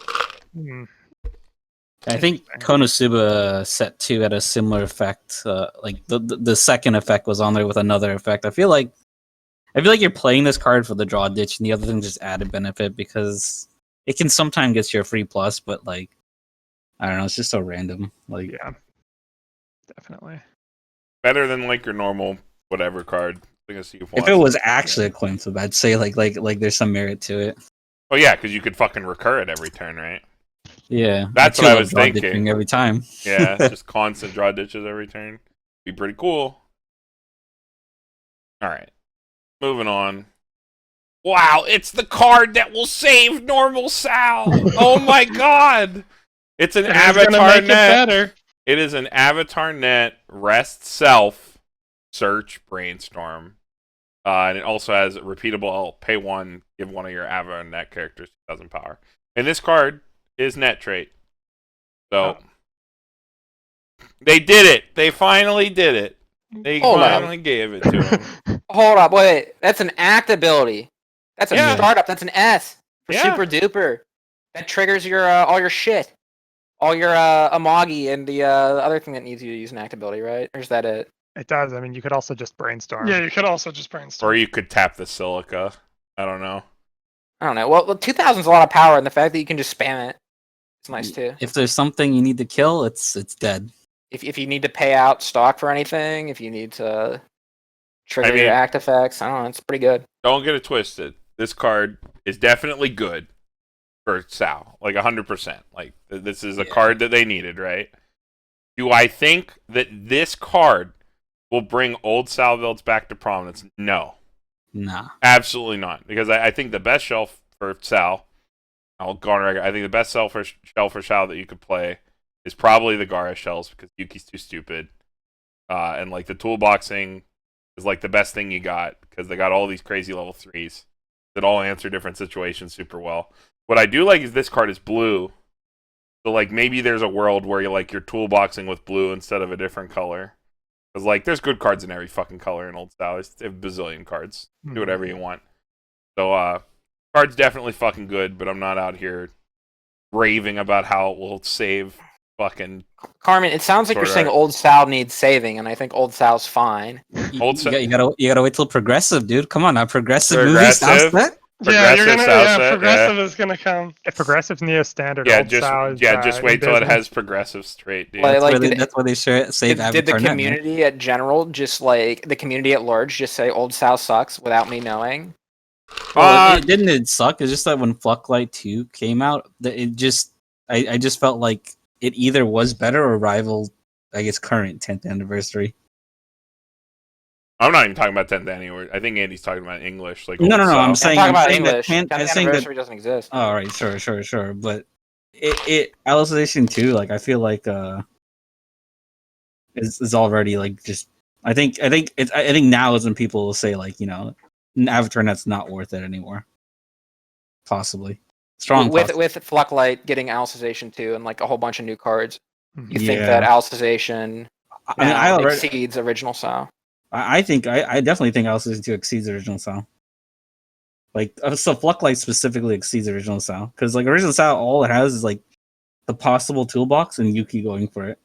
Hmm. I think Konosuba set 2 had a similar effect. Like the second effect was on there with another effect. I feel like you're playing this card for the draw ditch, and the other thing just added benefit because it can sometimes get you a free plus, but like I don't know. It's just so random. Like, Yeah, definitely. Better than like your normal whatever card. I think see if it was actually a coin flip, I'd say like there's some merit to it. Oh yeah, because you could fucking recur it every turn, right? Yeah, That's I what I love was draw thinking. ditching every time. Yeah, just constant draw ditches every turn. Be pretty cool. All right, moving on. Wow, it's the card that will save normal Sal. Oh my god! It's an It is gonna avatar make it net. better. It is an avatar net rest self search brainstorm. And it also has repeatable pay 1, give one of your avatar net characters 2,000 power. And this card is net trait. So they did it. They finally did it. They Hold up. finally gave it to him. Hold up, wait. That's an act ability. That's a Yeah. startup. That's an S for Yeah. super duper. That triggers your all your shit, all your Amagi and the other thing that needs you to use an act ability, right? Or is that it? It does. I mean, you could also just brainstorm. Yeah, you could also just brainstorm. Or you could tap the silica. I don't know. I don't know. Well, 2,000 is a lot of power, and the fact that you can just spam it, it's nice too. If there's something you need to kill, it's dead. If you need to pay out stock for anything, if you need to trigger mean- your act effects, I don't know. It's pretty good. Don't get it twisted. This card is definitely good for Sal. Like 100%. Like, this is a Yeah. card that they needed, right? Do I think that this card will bring old Sal builds back to prominence? No. Nah. Absolutely not. Because I think the best shelf for Sal, I'll go on record, I think the best shelf for Sal that you could play is probably the Gara shells because Yuki's too stupid. And like the toolboxing is like the best thing you got because they got all these crazy level 3s that all answer different situations super well. What I do like is this card is blue. So like maybe there's a world where you're toolboxing with blue instead of a different color. Because like there's good cards in every fucking color in old style. They have a bazillion cards. Do whatever you want. So card's definitely fucking good, but I'm not out here raving about how it will save fucking Carmen, it sounds like you're Sword saying Art. Old Sal needs saving, and I think Old Sal's fine. Old You gotta wait till progressive, dude. Come on now, progressive Progressive? movie set. Yeah, you're gonna. Progressive Yeah, Southset, progressive is gonna come. If progressive's Neo standard, Yeah, old style is, just wait in till it business. has progressive straight, dude. Like- That's, where did- that's why they save Did the Avatar Net, man. community at general just like the community at large just say Old Sal sucks without me knowing? Well, it didn't suck. It's just that when Flocklight 2 came out, it just I just felt like it either was better or rivaled, I guess, current 10th anniversary. I'm not even talking about 10th anniversary. I think Andy's talking about English. Like No, old I'm style. saying I'm talking about that English. 10th 10th I'm saying that. anniversary doesn't exist. Oh, right, sure. But Alicization 2, like I feel like is already like just. I think now is when people will say like Avatar Net's not worth it anymore. Possibly. Strong with possible. with Flocklight getting Alicization 2 and like a whole bunch of new cards, you think Yeah. that Alicization I mean, I already, exceeds original Sal? I definitely think Alicization 2 exceeds original Sal. Like, so Flocklight specifically exceeds original Sal because like original Sal, all it has is like the possible toolbox and Yuki going for it,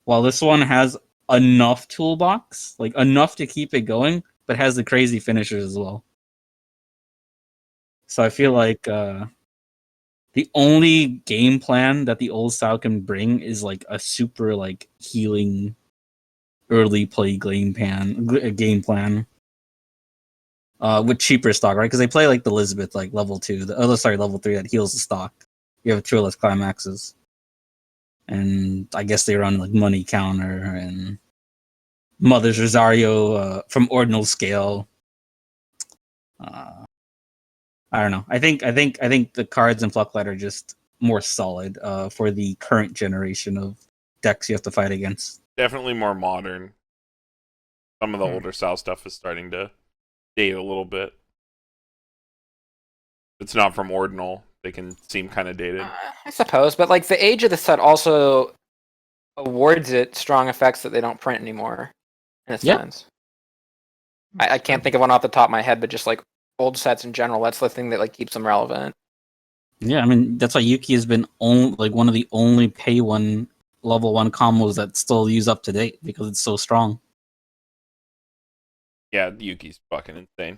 while this one has enough toolbox, like enough to keep it going, but has the crazy finishers as well. So I feel like the only game plan that the old style can bring is like a super like healing early play game plan with cheaper stock, right? Because they play like the Elizabeth like level 2, level 3 that heals the stock. You have 2 less climaxes, and I guess they run like money counter and Mother's Rosario from ordinal scale. I don't know. I think the cards in Flocklight are just more solid for the current generation of decks you have to fight against. Definitely more modern. Some of the older style stuff is starting to date a little bit. It's not from ordinal. They can seem kind of dated. I suppose, but like the age of the set also awards it strong effects that they don't print anymore. In a Yeah. sense, I can't think of one off the top of my head, but just like old sets in general, that's the thing that like keeps them relevant. Yeah, I mean that's why Yuki has been one of the only pay 1 level 1 combos that still use up to date because it's so strong. Yeah, Yuki's fucking insane.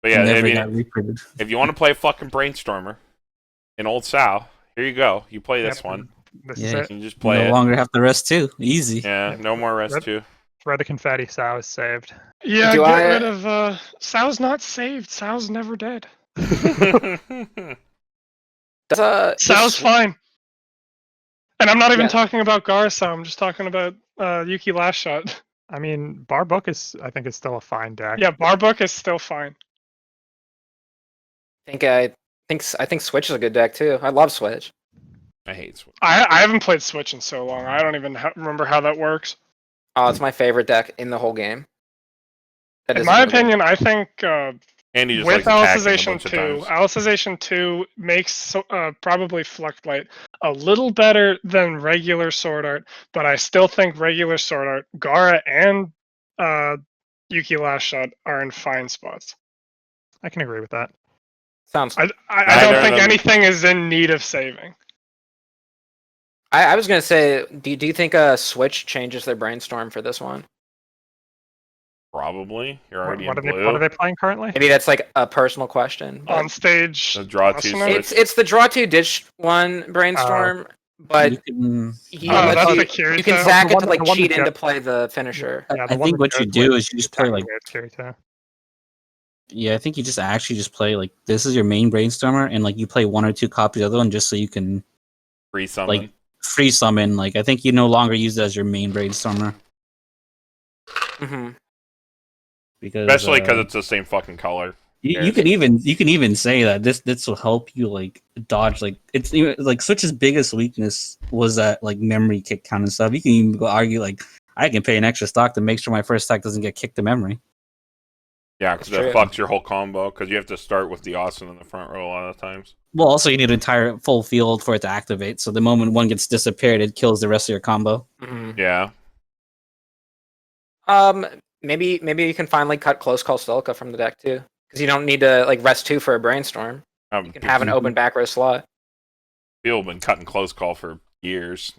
But yeah, Never I mean, got reprinted. if you want to play fucking Brainstormer in Old Sal, here you go. You play this Yep. one. This Yeah. is it. You can just You play no it. longer have to rest too. Easy. Yeah, no more rest Red- too. Where the confetti SAO is saved. Yeah, Do get I- rid of Sal's not saved. Sal's never dead. Sal's fine. And I'm not even Yeah. talking about Garza. I'm just talking about Yuki Last Shot. I mean, Barbook is, I think, is still a fine deck. Yeah, Barbook is still fine. I think Switch is a good deck too. I love Switch. I hate Switch. I haven't played Switch in so long. I don't even remember how that works. Oh, it's my favorite deck in the whole game. That In isn't my really- opinion, I think Andy just with likes attacking a Alicization bunch of 2, times. Alicization 2 makes probably Fluctlight a little better than regular Sword Art, but I still think regular Sword Art, Gara, and Yuki Last Shot are in fine spots. I can agree with that. sounds. I Neither don't of think them- anything is in need of saving. I was gonna say, do you think Switch changes their brainstorm for this one? Probably. You're What, already what in are blue. they? What are they playing currently? Maybe that's like a personal question. but- On stage, The draw two Arsenal? switch. It's the draw two ditch one brainstorm, but you can, he Oh, lets that's you, the Kirito. you can The zack it one- to like the one cheat that in to goes- play the finisher. Yeah, the I one think that what you goes do with is you just the play like, attack with Kirito. yeah, I think you just actually just play like this is your main brainstormer, and like you play one or two copies of the other one just so you can Free summon. like free summon. Like I think you no longer use it as your main brainstormer hmm because Especially because it's the same fucking color. you can even say that this will help you like dodge like it's even like Switch's biggest weakness was that like memory kick count and stuff. You can even go argue like I can pay an extra stock to make sure my first attack doesn't get kicked to memory. Yeah, because That's that true. fucks your whole combo. Because you have to start with the Austin in the front row a lot of times. Well, also you need an entire full field for it to activate. So the moment one gets disappeared, it kills the rest of your combo. hmm Yeah. Maybe you can finally cut close call Silica from the deck too, because you don't need to like rest two for a brainstorm. You can have an open back row slot. People have been cutting close call for years.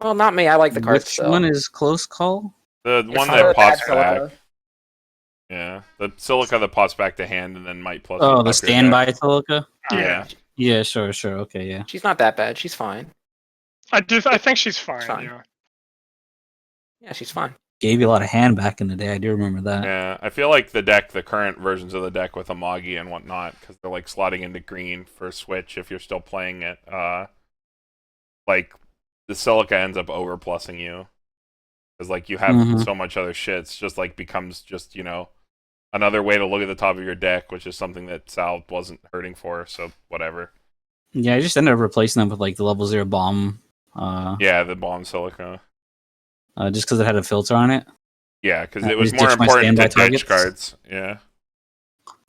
Well, not me. I like the cards Which still. one is close call? The It's one not that a bad pops back. Silica. Yeah. The silica that pops back to hand and then might plus. Oh, up the your standby deck. Silica? Yeah. Yeah, sure, okay, yeah. She's not that bad. She's fine. I think she's fine. fine. Yeah. Yeah, she's fine. Gave you a lot of hand back in the day. I do remember that. Yeah. I feel like the current versions of the deck with Amagi and whatnot, because they're like slotting into green for Switch if you're still playing it. Like the silica ends up overplussing you. Because like you have Mhm. so much other shit, it's just like becomes just, another way to look at the top of your deck, which is something that Sal wasn't hurting for, so whatever. Yeah, I just ended up replacing them with like the level 0 bomb. Yeah, the bomb silica. Just because it had a filter on it. Yeah, because I it was just more ditched my important to standby ditch targets. cards. Yeah.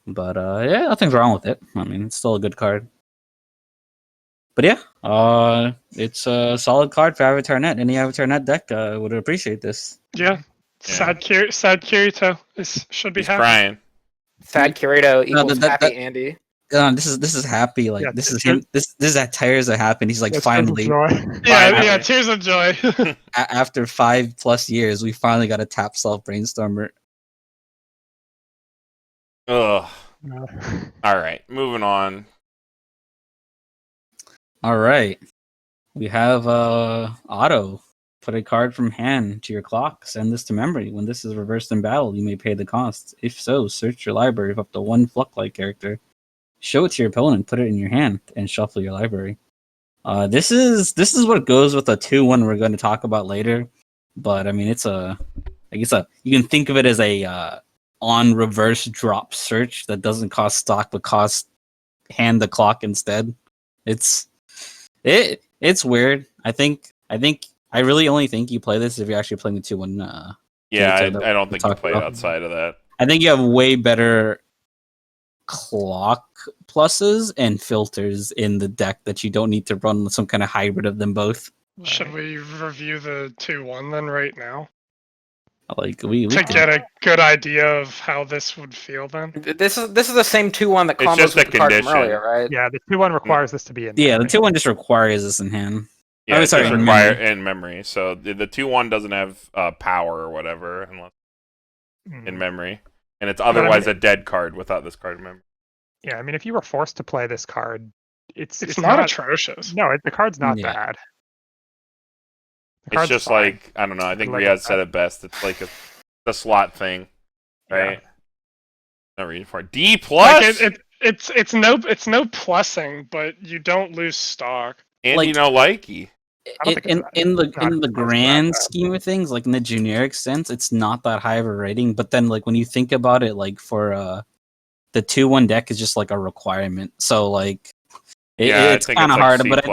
But yeah, nothing's wrong with it. I mean, it's still a good card. But yeah, it's a solid card for Avatar Net. Any Avatar Net deck would appreciate this. Yeah. Sad Kirito should be He's happy. crying. Sad Kirito equals that- happy Andy. This is happy. Like Yeah, this is tears- him. This is that tires are happy. He's like That's finally joy. Yeah, Fine. yeah, tears of joy. after 5+ years, we finally got a tap self brainstormer. Ugh. No. All right, moving on. All right, we have Otto. Put a card from hand to your clock. Send this to memory. When this is reversed in battle, you may pay the cost. If so, search your library of up to one Fluctlight character. Show it to your opponent, put it in your hand, and shuffle your library. This is what goes with a 2-1 we're going to talk about later. But I mean, you can think of it as a on reverse drop search that doesn't cost stock but costs hand the clock instead. It's weird. I really only think you play this if you're actually playing the 2-1. Yeah, I that don't we think you talked play it about. outside of that. I think you have way better clock pluses and filters in the deck that you don't need to run some kind of hybrid of them both. Should we review the 2-1 then right now? Like we To could- get a good idea of how this would feel then? This is the same 2-1 that It's combos just with a the card from condition. earlier, right? Yeah, the 2-1 requires this to be in. yeah, the memory. 2-1 just requires this in hand. Yeah, Oh, it's sorry, just in required memory. in memory. So the 2-1 doesn't have power or whatever unless Mm. in memory, and it's otherwise a dead card without this card in memory. Yeah, I mean, if you were forced to play this card, it's It's not atrocious. No, the card's not Yeah. bad. The It's card's just fine. like, I don't know. I think Like Riaz it. said it best. It's like a slot thing, right? Not reading for it. D plus, Like it's no plussing, but you don't lose stock. and like- you know, likey. I don't think it's in the not in the as grand bad. scheme of things, like in the generic sense, it's not that high of a rating. But then, like when you think about it, like for the 2/1 deck is just like a requirement. So like Yeah, I it's think kind it's of like hard. C+. But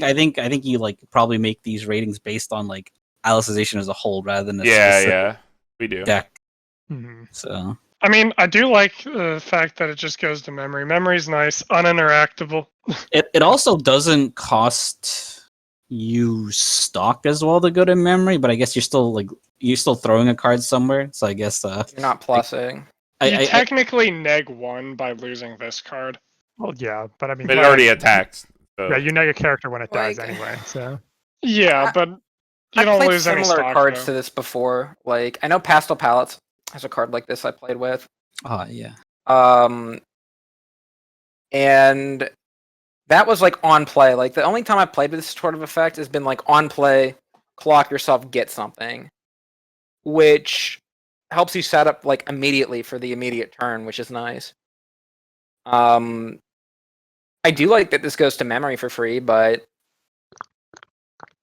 I think you like probably make these ratings based on like Alicization as a whole rather than a specific Yeah, we do. deck. Mhm. So I mean, I do like the fact that it just goes to memory. Memory's nice, uninteractable. it also doesn't cost you stock as well to go to memory, but I guess you're still throwing a card somewhere. So I guess You're not plussing. You technically neg 1 by losing this card. Well, yeah, but I mean, But it already attacked. So. yeah, you neg a character when it dies Like- anyway. So Yeah, I- but you I've don't played lose any similar stock. cards though. to this before. Like I know Pastel Palettes has a card like this I played with. yeah. And that was like on play. Like the only time I played with this sort of effect has been like on play, clock yourself, get something, which helps you set up like immediately for the immediate turn, which is nice. I do like that this goes to memory for free, but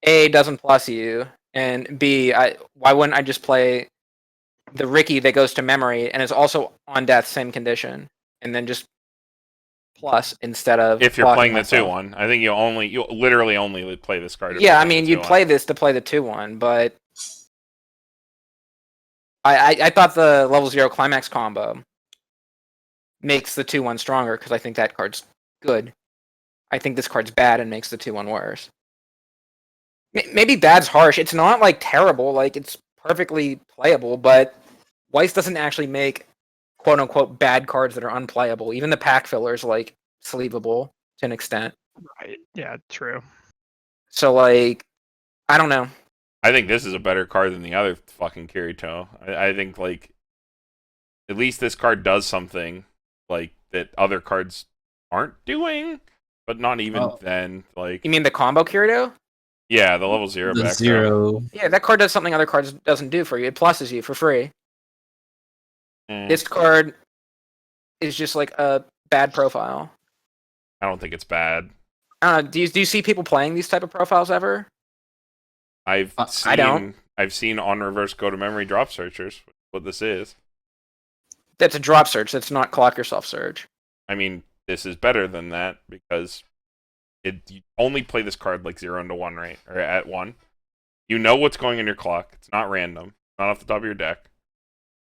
A, doesn't plus you, and B, why wouldn't I just play the Ricky that goes to memory and is also on death, same condition, and then just plus instead of If you're blocking playing the myself? 2/1, I think you literally only play this card. if Yeah, you're I playing mean, the you'd 2/1. play this to play the 2/1, but I thought the level 0 Climax combo makes the 2/1 stronger because I think that card's good. I think this card's bad and makes the 2/1 worse. Maybe bad's harsh. It's not like terrible. Like it's perfectly playable, but Weiss doesn't actually make quote unquote bad cards that are unplayable. Even the pack filler is like sleevable to an extent. right, yeah, true. So like, I don't know. I think this is a better card than the other fucking Kirito. I think like at least this card does something like that other cards aren't doing, but not even Oh. then. Like You mean the combo Kirito? yeah, the level 0 The background. 0. Yeah, that card does something other cards doesn't do for you. It pluses you for free. This card is just like a bad profile. I don't think it's bad. I don't know. Do you see people playing these type of profiles ever? I've I seen don't. I've seen on reverse go to memory drop searchers. What this is. That's a drop search. That's not clock yourself search. I mean, this is better than that because you only play this card like 0 into 1, right? Or at 1. You know what's going in your clock. It's not random. Not off the top of your deck.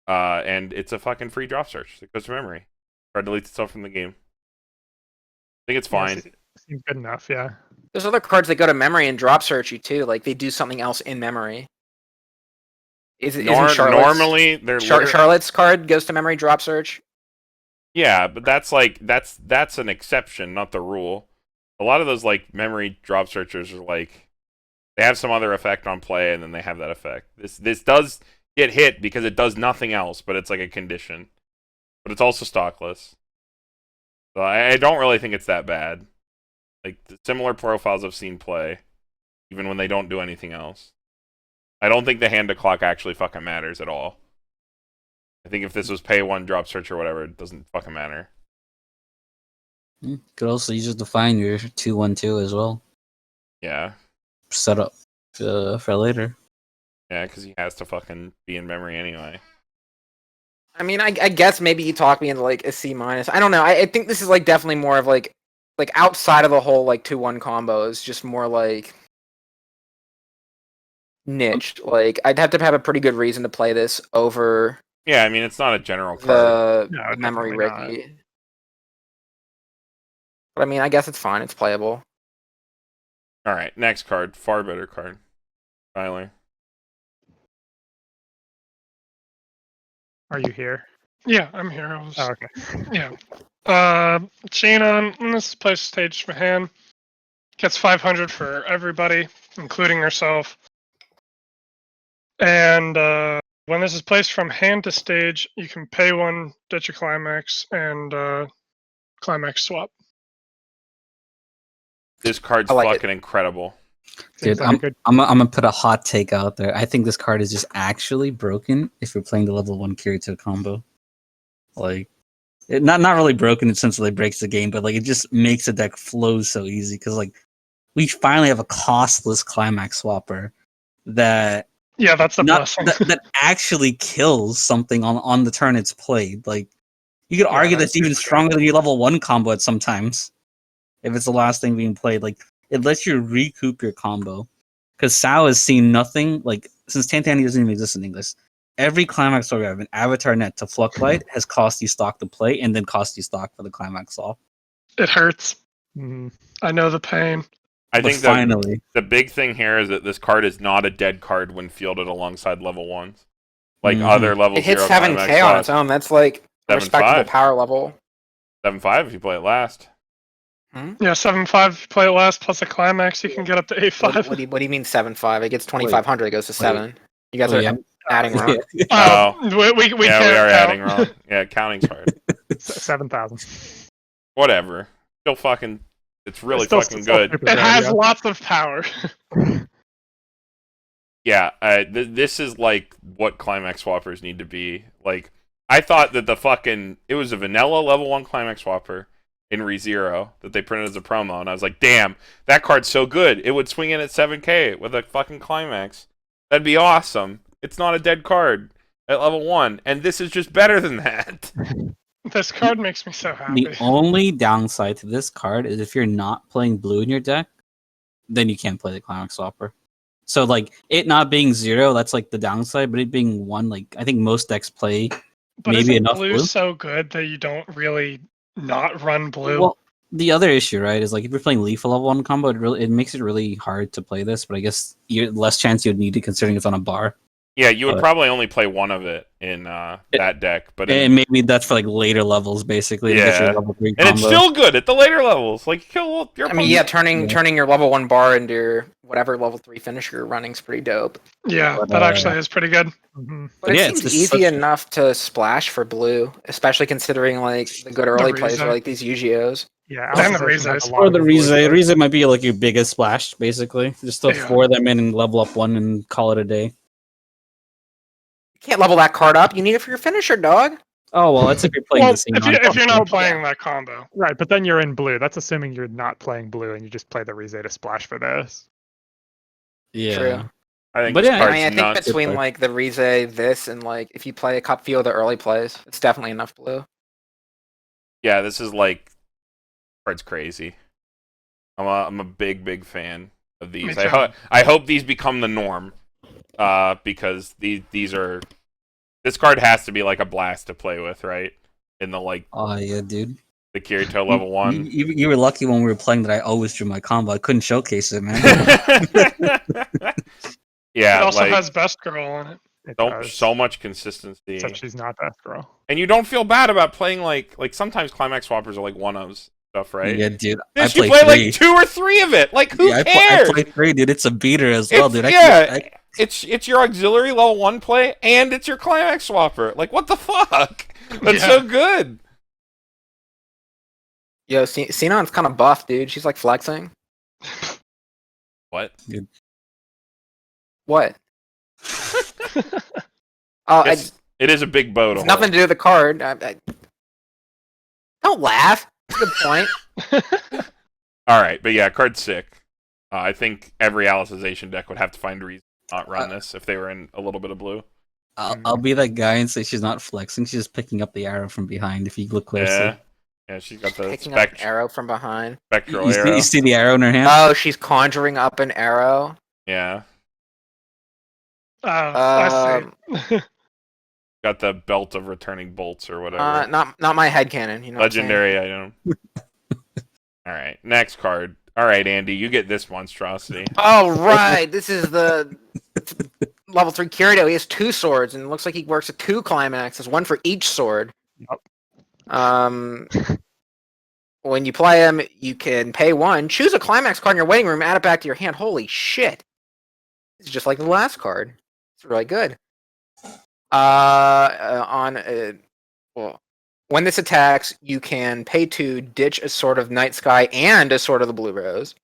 And it's a fucking free drop search. It goes to memory. Card deletes itself from the game. I think it's fine. Yeah, seems good enough, yeah. There's other cards that go to memory and drop search you too. Like they do something else in memory. Isn't Charlotte's, Normally, they're Charlotte's card goes to memory drop search? yeah, but that's like that's an exception, not the rule. A lot of those like memory drop searchers are like they have some other effect on play, and then they have that effect. This does get hit because it does nothing else, but it's like a condition. But it's also stockless. So I don't really think it's that bad. Like the similar profiles I've seen play, even when they don't do anything else. I don't think the hand to clock actually fucking matters at all. I think if this was pay 1 drop search or whatever, it doesn't fucking matter. Could also use it to find your 2/1/2 as well. Yeah. Set up for later. Yeah, because he has to fucking be in memory anyway. I mean, I guess maybe you talk me into like a C minus. I don't know. I think this is like definitely more of like outside of the whole like 2/1 combo is just more like niched. Like I'd have to have a pretty good reason to play this over Yeah, I mean, it's not a general card. the No, memory definitely Ricky. But I mean, I guess it's fine. It's playable. Alright, next card. Far better card. Tyler. Are you here? Yeah, I'm here. I was, Oh, okay. yeah. Shannon, in this place stage for hand, gets 500 for everybody, including herself. And when this is placed from hand to stage, you can pay 1, ditch your Climax, and Climax swap. This card's I like it. fucking incredible. Seems Dude, like a good. I'm gonna put a hot take out there. I think this card is just actually broken if you're playing the level 1 Kirito combo. Like, not really broken in the sense that it breaks the game, but like it just makes the deck flow so easy because like we finally have a costless Climax swapper that Yeah, that's a not blessing. that actually kills something on the turn it's played. Like you could Yeah, argue that's that's even super good. stronger than your level 1 combo at sometimes if it's the last thing being played. Like it lets you recoup your combo. Because SAO has seen nothing, like, since Tantani doesn't even exist in English, every Climax story of an Avatar net to Fluctlight has cost you stock to play and then cost you stock for the Climax off. It hurts. Mhm. I know the pain. I But think finally, the big thing here is that this card is not a dead card when fielded alongside level 1s. Like other level It hits 0 7K Climax on its slots. own. That's like a respectable 7.5. power level. 7.5 if you play it last. Yeah, 7-5 if you play it last plus a climax, you can get up to 8-5. What do you mean 7.5? It gets 2,500. It goes to 7. You guys Oh, are yeah. adding wrong. Oh. We Yeah, we can't are count. adding wrong. Yeah, counting's hard. 7,000. Whatever. Still fucking. It's really Still- fucking still good. super It good, has yeah. lots of power. Yeah, this is like what Climax swappers need to be. Like, I thought that it was a vanilla level 1 Climax swapper in ReZero that they printed as a promo, and I was like, damn, that card's so good. It would swing in at 7K with a fucking Climax. That'd be awesome. It's not a dead card at level 1, and this is just better than that. This card makes me so happy. the only downside to this card is if you're not playing blue in your deck, then you can't play the Climax Swapper. So, like, it not being 0, that's like the downside, but it being 1, like, I think most decks play But maybe isn't enough blue blue. so good that you don't really not run blue? Well, the other issue, right, is like if you're playing Lethal level 1 combo, it makes it really hard to play this, but I guess you're less chance you'd need it considering it's on a bar. Yeah, you would But- probably only play one of it in that deck, but And maybe that's for like later levels, basically, to get Yeah. your level 3 and combo. it's still good at the later levels. Like, kill your I mean, yeah, opponent. turning your level 1 bar into your whatever level 3 finisher you're running's pretty dope. Yeah, But, that actually is pretty good. Mhm. But Yeah, it it's seems just easy such- enough to splash for blue, especially considering like the good early plays are Riza. like these Yugios. Yeah, And the Alicization Riza has is- a lot Or of the good blue Riza. plays. Riza might be like your biggest splash, basically. Just throw Yeah. 4 of them in and level up 1 and call it a day. You can't level that card up. You need it for your finisher, dog. Oh, well, that's if you're playing Well, the scene. if you're not on- playing that combo. Right, but then you're in blue. That's assuming you're not playing blue and you just play the Rize to splash for this. Yeah. True. I think But this yeah, I card's mean, I think nuts. between card. like the Rize, this, and like if you play a cup few of the early plays, it's definitely enough blue. Yeah, this is like card's crazy. I'm a big fan of Me these. too. I hope these become the norm. Because these are this card has to be like a blast to play with, right? In the like Oh, yeah, dude. the Kirito level 1. You were lucky when we were playing that I always drew my combo. I couldn't showcase it, man. Yeah, It also like has best girl on it. It so, does. so much consistency. Except she's not best girl. And you don't feel bad about playing like sometimes Climax swappers are like one-ofs stuff, right? Yeah, dude. This I you play play 3. like 2 or 3 of it. Like who Yeah, cares? I play 3, dude. It's a beater as well, It's- dude. yeah, it's your auxiliary level 1 play and it's your Climax swapper. Like what the fuck? That's Yeah. so good. Yo, Sinon's kind of buff, dude. She's like flexing. What? What? Oh, It is a big boat. it's nothing to do with the card. Don't laugh. That's a good point. All right, but yeah, card's sick. I think every Alicization deck would have to find a reason to not run this if they were in a little bit of blue. I'll be that guy and say she's not flexing. She's just picking up the arrow from behind. If you look closely, Yeah, she's got the Picking up an arrow from behind. spectral you see, arrow. you see the arrow in her hand. Oh, she's conjuring up an arrow. Yeah, I see. got the belt of returning bolts or whatever. Not my headcanon. You know. what I'm saying? Legendary item. All right, next card. All right, Andy, you get this monstrosity. Oh right, this is the level 3 Kirito. He has 2 swords, and it looks like he works at 2 climaxes, 1 for each sword. Yep. When you play him, you can pay 1, choose a climax card in your waiting room, add it back to your hand. Holy shit! It's just like the last card. It's really good. When this attacks, you can pay 2, ditch a Sword of Night Sky and a Sword of the Blue Rose.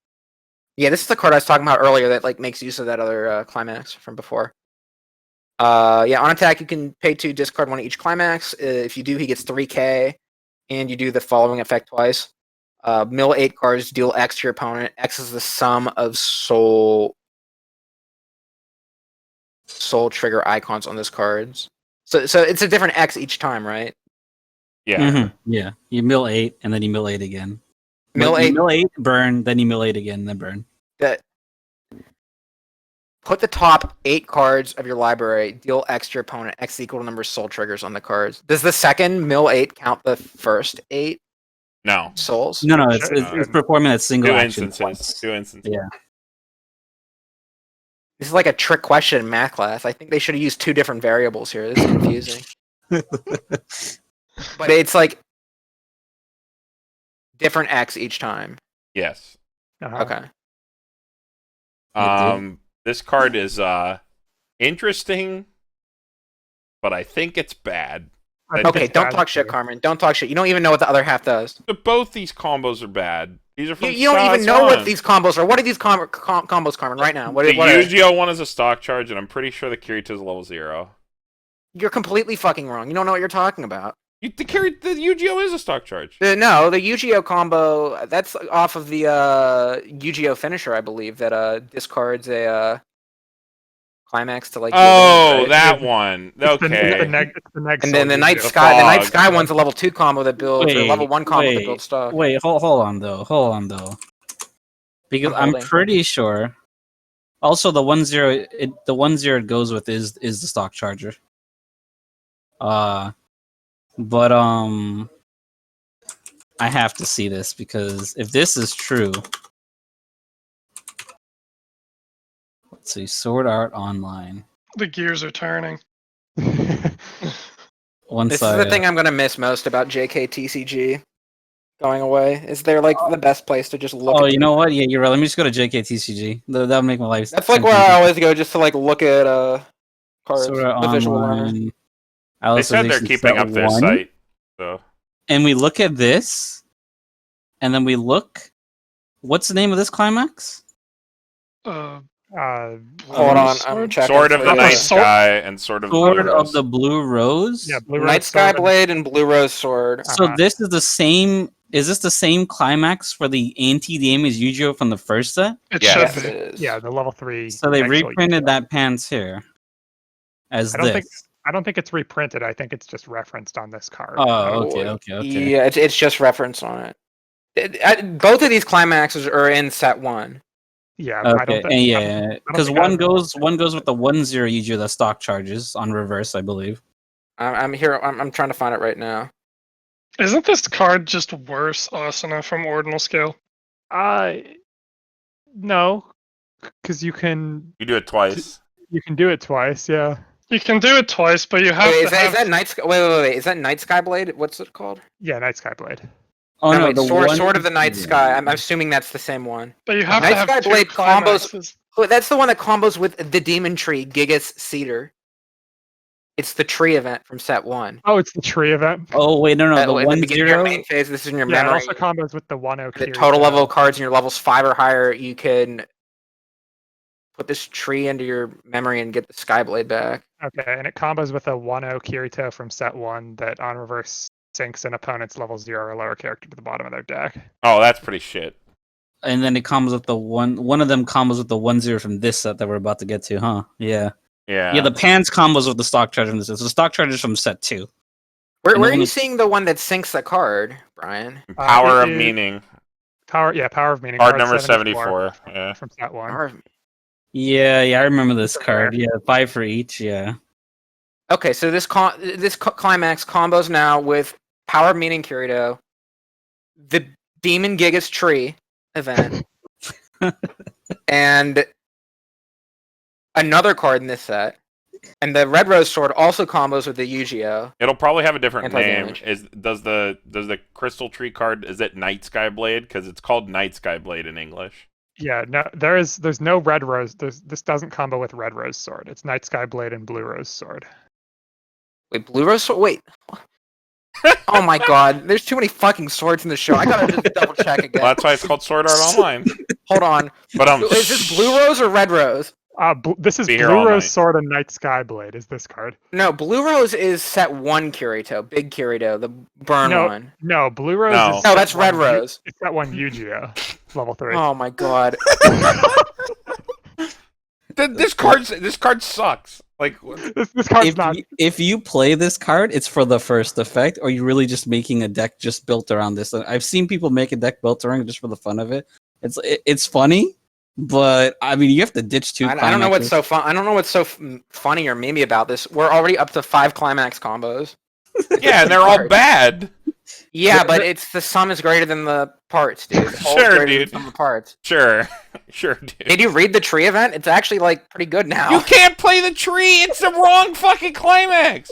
Yeah, this is the card I was talking about earlier that like makes use of that other climax from before. Yeah, on attack you can pay 2, discard 1 each climax. If you do, he gets 3k, and you do the following effect twice. Mill 8 cards, deal X to your opponent. X is the sum of soul trigger icons on those cards. So it's a different X each time, right? Yeah. Mhm, yeah. You mill 8, and then you mill 8 again. Mill But you 8. mill 8, burn, then you mill 8 again, then burn. That put the top 8 cards of your library, deal X to your opponent. X equal to number of soul triggers on the cards. Does the second mill 8 count the first 8 No. souls? No, It it's, should- it's, it's performing that single 2 action instances. twice. 2 instances. Yeah. This is like a trick question in math class. I think they should have used 2 different variables here. This is confusing. But it's like different X each time. Yes. Uh-huh. Okay. Yeah, dude. This card is interesting, but I think it's bad. I think Okay, it's don't bad talk shit, too. Carmen. Don't talk shit. You don't even know what the other half does. But both these combos are bad. These are from You don't even know SAO. what these combos are. What are these combos, Carmen, right now? What The are they? Yu-Gi-Oh one is a stock charge, and I'm pretty sure the Kiritos is level 0. You're completely fucking wrong. You don't know what you're talking about. The Yu-Gi-Oh is a stock charge. No, the Yu-Gi-Oh combo, that's off of the Yu-Gi-Oh finisher, I believe, that discards a climax to like. Oh, right? that one. It's the Okay. neg And then the Night The Sky fog. one's a level 2 combo that builds, or level 1 combo that builds stuff. Wait, hold on though. Because I'm I'm holding. pretty sure. Also, the 1/0, the 1/0 it goes with is the stock charger. But I have to see this because if this is true, let's see, Sword Art Online. The gears are turning. Once This is the thing I'm gonna miss most about JKTCG going away. Is they're like the best place to just look Oh, at. you know what? Yeah, you're right. Let me just go to JKTCG. That'll make my life. That's like where I always go just to like look at cards, Sword Art the visual learner. Online. They said they're Alicization keeping set up their 1, site. So and we look at this, and then we look. What's the name of this climax? Uh, Hold on, I'm Sword? checking. Sword of for the you. Night Sword- Sky and Sword of the Sword Blue of Rose. the Blue Rose. yeah, Blue Night Rose Sky Sword and- Blade and Blue Rose Sword. So Uh-huh. this is the same. Is this the same climax for the anti-damage Yu-Gi-Oh from the first set? it Yes. should Yes, be. it is. Yeah, the level 3. So they actual reprinted Yu-Gi-Oh. that pants here as I don't think- this. I don't think it's reprinted. I think it's just referenced on this card. Oh, okay. Yeah, it's just reference on it. Both of these climaxes are in set 1. Yeah, I Okay, don't think. and yeah, because think I one have- goes with the 1/0 Yu-Gi-Oh the stock charges on reverse, I believe. I'm here. I'm trying to find it right now. Isn't this card just worse, Asuna, from Ordinal Scale? No, because you can You do it twice. do it twice. Yeah. You can do it twice, but you have Wait, to have... is that Night Sky? Wait. Is that Night Sky Blade? What's it called? Yeah, Night Sky Blade. Oh no, wait, the Sword of the Night yeah. Sky. I'm assuming that's the same one. But you have Night to have Sky 2 Blade combos- climaxes. Oh, that's the one that combos with the Demon Tree, Gigas Cedar. It's the tree event from set 1. Oh, it's the tree event. Oh wait, no, At the the beginning of your 1/0. main phase, this is in your Yeah, it memory. also combos with the 1/0 The Kirito. total level of cards in your levels 5 or higher, you can put this tree into your memory and get the Skyblade back. Okay, and it combos with a 1/0 Kirito from set 1 that on reverse sinks an opponent's level 0 or lower character to the bottom of their deck. Oh, that's pretty shit. And then it combos with the one of them combos with the 1/0 from this set that we're about to get to, huh? Yeah. Yeah. Yeah, the pants combos with the stock charger from this set. So the stock charger is from set 2. Where And are then you it's- seeing the one that sinks the card, Brian? Power it of is- Meaning. Power of Meaning. Card number 74. Yeah. From set 1. Or- Yeah, I remember this It's card. rare. Yeah, 5 for each, yeah. Okay, so this climax combos now with Power of Meaning Kirito, the Demon Gigas Tree event, and another card in this set. And the Red Rose Sword also combos with the Yu-Gi-Oh! It'll probably have a different name. Anti-damage. Does the Crystal Tree card, is it Night Sky Blade? Because it's called Night Sky Blade in English. Yeah, no, there's no Red Rose. This doesn't combo with Red Rose Sword. It's Night Sky Blade and Blue Rose Sword. Wait, Blue Rose Sword? Wait. Oh my god, there's too many fucking swords in the show. I gotta just double check again. Well, that's why it's called Sword Art Online. Hold on. But Is this Blue Rose or Red Rose? This is Be here all Blue Rose night. Sword and Night Skyblade. Is this card? No, Blue Rose is set 1 Kirito, big Kirito, the burn one. No, Blue Rose No. is No, set that's Red one Rose. It's that one Yu-Gi-Oh! Level 3. Oh my god. This card sucks. Like, This card's not. If you play this card, it's for the first effect, or you're really just making a deck just built around this. I've seen people make a deck built around it just for the fun of it. It's funny, but I mean, you have to ditch two. I don't know what's so fun. I don't know what's so funny or memey about this. We're already up to 5 climax combos. yeah, and they're all bad. Yeah, but it's the sum is greater than the parts, dude. The whole is Sure, greater dude. than the sum of the parts. Sure, dude. Did you read the tree event? It's actually like pretty good now. You can't play the tree. It's the wrong fucking climax.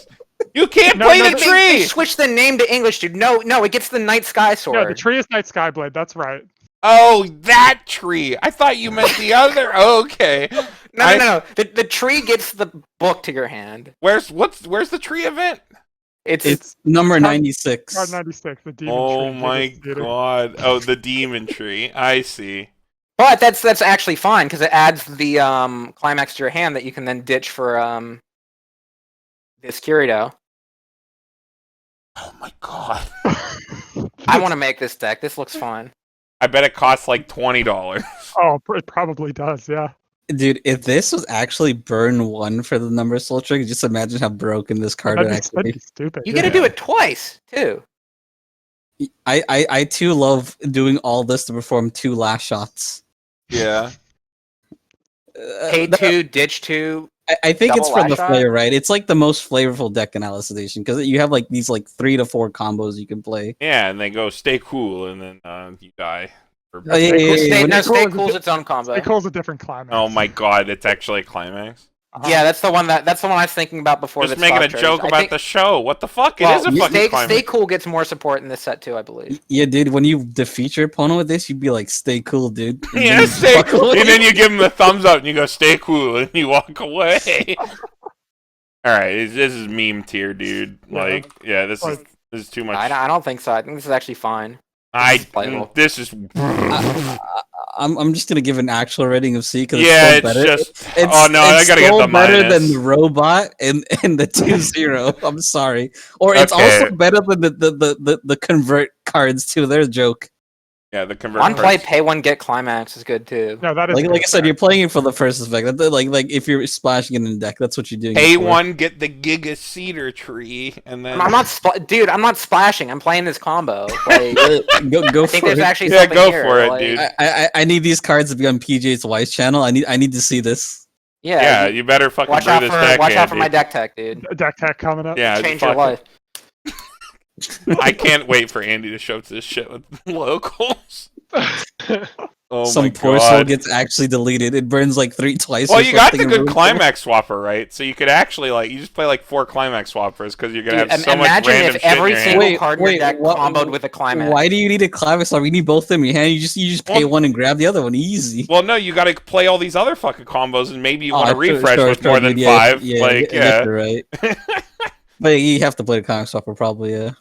You can't play the They tree. switched the name to English, dude. No, it gets the Night Sky Sword. No, the tree is Night Skyblade. That's right. Oh, that tree. I thought you meant the other. Okay. No. The tree gets the book to your hand. Where's the tree event? It's number Card- 96. Card 96, the demon Oh tree. my Gigas Theater. god. Oh, the demon tree. I see. But that's actually fine because it adds the climax to your hand that you can then ditch for this Kirito. Oh my god. I want to make this deck. This looks fun. I bet it costs like $20. Oh, it probably does. Yeah. Dude, if this was actually burn 1 for the number soul trick, just imagine how broken this card would That'd actually be stupid. You yeah. got to do it twice too. be. I too love doing all this to perform 2 last shots. Yeah. Pay 2, ditch 2. I think it's Double for the lash shot? flavor, right? It's like the most flavorful deck in Alicization because you have like these like 3 to 4 combos you can play. Yeah, and they go stay cool, and then you die. Oh, yeah, Stay yeah, Cool- yeah, when Stay it- Cool's its own combo. Stay Cool's a different climax. Oh my god, it's actually a climax. Yeah, that's the one I was thinking about before. Just the making a stock trades. joke I about think- the show. What the fuck? well, it is a fucking Stay climax. Cool gets more support in this set too, I believe. Yeah, dude, when you defeat your opponent with this, you'd be like, stay cool, dude. And Yeah, then you stay fuck cool. away. And then you give him the thumbs up and you go, stay cool, and you walk away. Alright, this is meme tier, dude. Yeah. Like, yeah, this is too much. I don't think so. I think this is actually fine. I playable. this is I'm just gonna give an actual rating of C because yeah, it's still better. just oh no, I gotta get still the better minus. than the robot and the 2-0. I'm sorry, or it's Okay. also better than the convert cards too. They're a joke. Yeah, the convert On play, cards. pay 1, get climax is good too. No, that is Like I said, good. you're playing it for the first effect. Like if you're splashing it in the deck, that's what you're doing. Pay it for. one, get the Giga Cedar tree, and then I'm not, dude. I'm not splashing. I'm playing this combo. Like, Go I think for there's it. actually Yeah, something go here. for it, like- dude. I need these cards to be on PJ's Weiss channel. I need to see this. Yeah, yeah, you better fucking watch brew out this for deck. watch out for Andy. my deck tech, dude. A deck tech coming up. Yeah, Change fuck your life. I can't wait for Andy to show this shit with locals. Oh Some my poor soul god. gets actually deleted. It burns like 3 twice. Well, or you got the something in good room four. climax swapper, right? So you could actually like you just play like 4 climax swappers because you're gonna Dude, have so much imagine random if shit every in your single hand. Wait, card in your wait, deck what- comboed with a climax. Why do you need a climax? We need both of them in your hand. You just pay Well- one and grab the other one. Easy. Well, no, you got to play all these other fucking combos, and maybe you want to Oh, sure, refresh sure, with sure, more than dude, yeah, 5. Yeah, like, I guess yeah. you're right. But you have to play the comic swapper, probably. Yeah.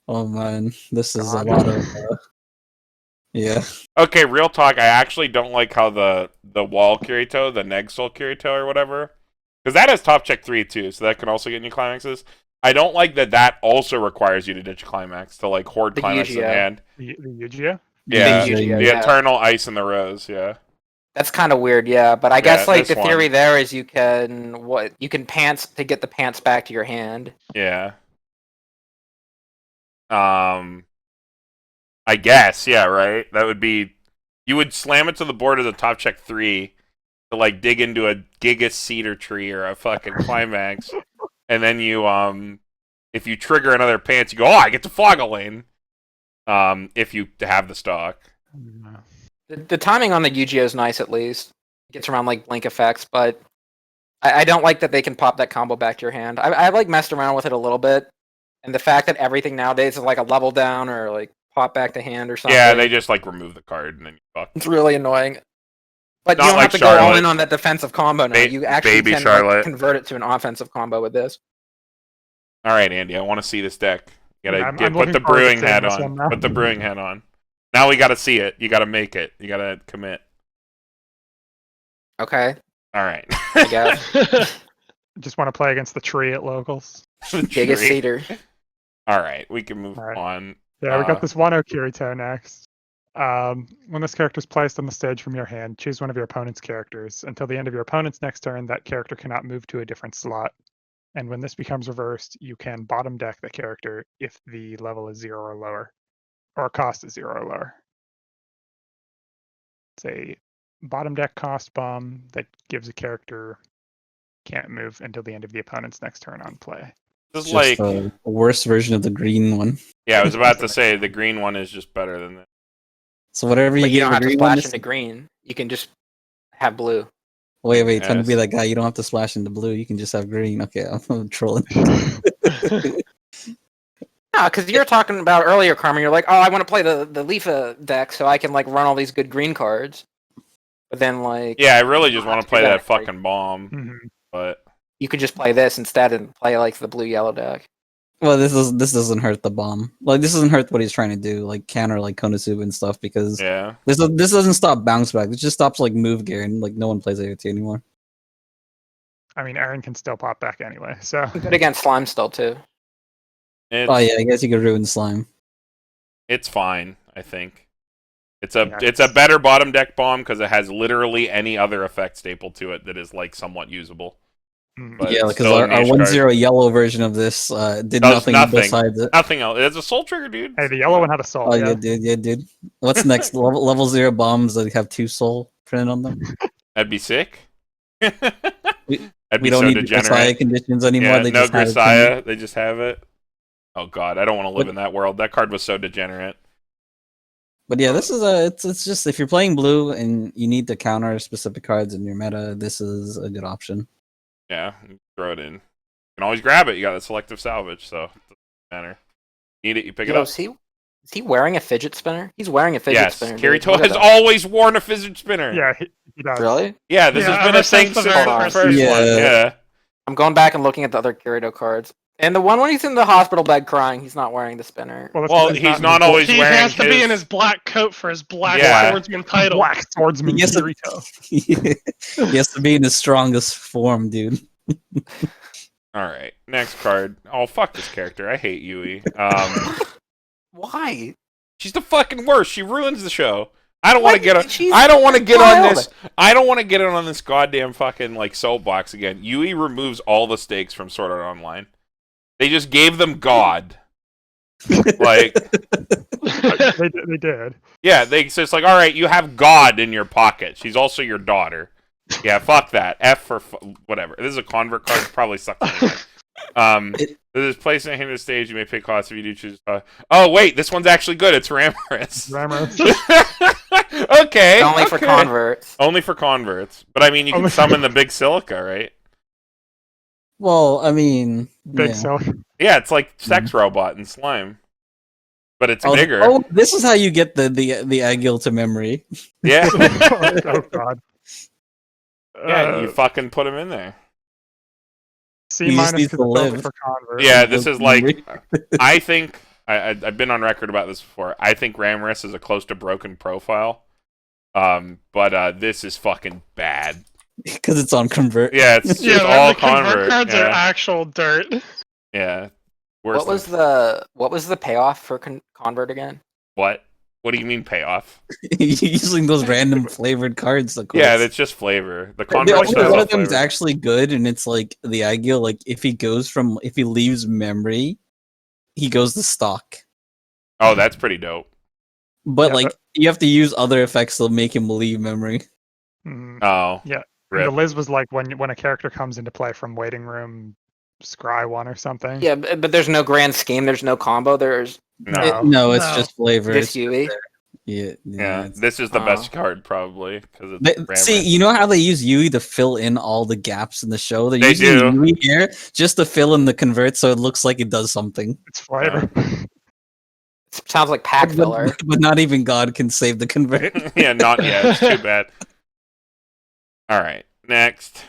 Oh man, this is a lot of. Yeah. Okay, real talk. I actually don't like how the wall Kirito, the Neg Soul Kirito or whatever, because that has top check 3 too, so that can also get new climaxes. I don't like that also requires you to ditch climax to like hoard The climax in Yu-Gi-Oh. hand. The Yu-Gi-Oh? Yeah, The Yu-Gi-Oh, the yeah. eternal ice in the rose. Yeah. That's kind of weird, yeah. But I guess like this the theory one. there is you can pants to get the pants back to your hand. Yeah. I guess, yeah, right? That would be you would slam it to the board as a top check 3 to like dig into a Giga Cedar tree or a fucking climax. And then you if you trigger another pants, you go, "Oh, I get to fog a lane." If you have the stock. The timing on the Yu-Gi-Oh is nice at least. It gets around like blink effects, but I don't like that they can pop that combo back to your hand. I like messed around with it a little bit, and the fact that everything nowadays is like a level down or like pop back to hand or something. Yeah, they just like remove the card and then you fuck. It's really annoying. But Not you don't like have to go all Charlotte. in on that defensive combo now. You actually Baby can Charlotte. convert it to an offensive combo with this. All right, Andy, I want to see this deck. You gotta I'm put looking the forward to brewing seeing hat this on. one now. Put the brewing hat on. Now we gotta see it. You gotta make it. You gotta commit. Okay, All right. I guess. Just want to play against the tree at locals. The Giga tree. Cedar. All right, we can move All right. on. Yeah, we got this Wano Kirito next. When this character is placed on the stage from your hand, choose one of your opponent's characters. Until the end of your opponent's next turn, that character cannot move to a different slot. And when this becomes reversed, you can bottom deck the character if the level is 0 or lower, or cost is 0 or lower. It's a bottom deck cost bomb that gives a character can't move until the end of the opponent's next turn on play. This is Just like, a worse version of the green one. yeah, I was about to say the green one is just better than that. So whatever you But you get don't the have to green one. splash into green. You can just have blue. Wait, trying to be Yes. that guy. You don't have to splash into blue. You can just have green. Okay, I'm trolling. No, because you're talking about earlier, Carmen. You're like, oh, I want to play the Leafa deck so I can like run all these good green cards. But then like, Yeah, I really just don't want have to to play do that that, like- fucking bomb, Mhm. but you could just play this instead and play like the blue-yellow deck. Well, this doesn't hurt the bomb. Like this doesn't hurt what he's trying to do, like counter like Konosuba and stuff, because yeah. this doesn't stop bounce back. It just stops like move gear, and like no one plays AOT anymore. I mean, Aaron can still pop back anyway, so Good against slime still too. It's, Oh yeah, I guess you could ruin slime. it's fine, I think. It's Yeah, a better bottom deck bomb because it has literally any other effect staple to it that is like somewhat usable. Mhm. But Yeah, it's because still a our niche 1-0 card. yellow version of this did Does nothing nothing. besides it. Nothing else. It's a soul trigger, dude. Hey, the yellow one had a soul. Oh yeah. yeah, dude. What's next? level 0 bombs that have 2 soul printed on them. That'd be sick. We- That'd We be don't so need the Grisaya degenerate. conditions anymore. Yeah, They no just have it Grisaya. They just have it. Oh god, I don't want to live But- in that world. That card was so degenerate. But yeah, this is it's just if you're playing blue and you need to counter specific cards in your meta, this is a good option. Yeah, throw it in. You can always grab it. You got the selective salvage, so it doesn't matter. Need it, you pick it Yo, up. is he wearing a fidget spinner? He's wearing a fidget Yes, spinner. dude. Kirito Look at has that. always worn a fidget spinner. Yeah, he does. Really? Yeah, this Yeah, has been ever a thing since the since very the first first one. one. Yeah. Yeah. I'm going back and looking at the other Kirito cards. And the one when he's in the hospital bed crying, he's not wearing the spinner. That's Well, because he's not always He wearing has to be his- in his black coat for his black Yeah. swordsman title. Black swordsman He has to- Kirito. He has to be in his strongest form, dude. All right, next card. Oh, fuck this character. I hate Yui. Why? She's the fucking worst. She ruins the show. I don't want to What? get on. She's I don't want to get on wild. this. I don't want to get on this goddamn fucking like soapbox again. Yui removes all the stakes from Sword Art Online. They just gave them God. Like, they did. yeah, so it's like, all right, you have God in your pocket. She's also your daughter. Yeah, fuck that. F for whatever. This is a convert card. Probably sucks. This is placed in the hand of the stage. You may pay costs if you do choose. Oh wait, this one's actually good. It's Ramorous. Okay. Only for okay. converts. Only for converts. But I mean, you can Only- summon the big silica, right? Well, I mean, Big yeah. self. Yeah, it's like Sex Robot and Slime, but it's bigger. Oh, this is how you get the Agil to memory. Yeah. Oh god. Yeah, you fucking put him in there. C He just minus needs because to it's only live. for convert. Yeah, this is like, Memory. I think, I've been on record about this before. I think Ramorous is a close to broken profile. But this is fucking bad. Because it's on convert. Yeah, it's Yeah, just all the convert convert. cards are Yeah. actual dirt. Yeah. Worse What was the payoff for convert again? what? What do you mean payoff? Using those random flavored cards. Of course. Yeah, that's just flavor. The The convert only stuff one is of them is flavor. actually good, and it's like the Agil. Like if he leaves memory, he goes to stock. Oh, that's pretty dope. But Yeah, like you have to use other effects to make him leave memory. Mhm. Oh. Yeah. Rip. The Liz was like when a character comes into play from waiting room, scry one or something. Yeah, but there's no grand scheme. There's no combo. There's No. No. It's No. just flavor. this Yui. Yeah, Yeah, it's- this is the Oh. best card probably because it's They, Ramorous. see, you know how they use Yui to fill in all the gaps in the show? They're They using do. Yui here just to fill in the convert so it looks like it does something. It's flavor. It sounds like pack filler. But not even God can save the convert. Yeah, not yet. It's too bad. All right, next.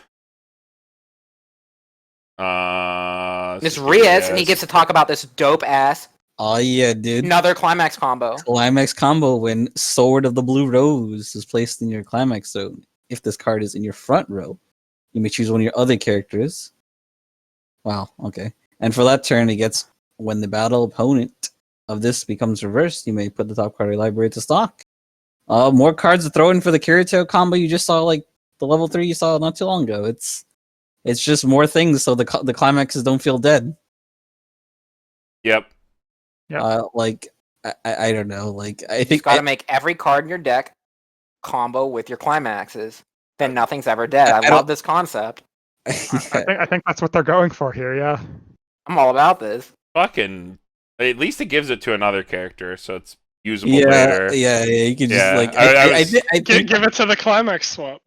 This Riaz, and he gets to talk about this dope ass Oh yeah, dude. another climax combo. Climax combo when Sword of the Blue Rose is placed in your climax zone. If this card is in your front row, you may choose one of your other characters. Wow, okay. And for that turn, it gets when the battle opponent of this becomes reversed, you may put the top card of your library to stock. More cards to throw in for the Kirito combo you just saw, like the level 3 you saw not too long ago. It's just more things so the climaxes don't feel dead. Yep. Yep. I don't know. Like I You think got to make every card in your deck combo with your climaxes. Then nothing's ever dead. I love this concept. I think that's what they're going for here. Yeah. I'm all about this. Fucking. At least it gives it to another character, so it's usable yeah, later. yeah. You can just Yeah, like I Give it to the climax swap.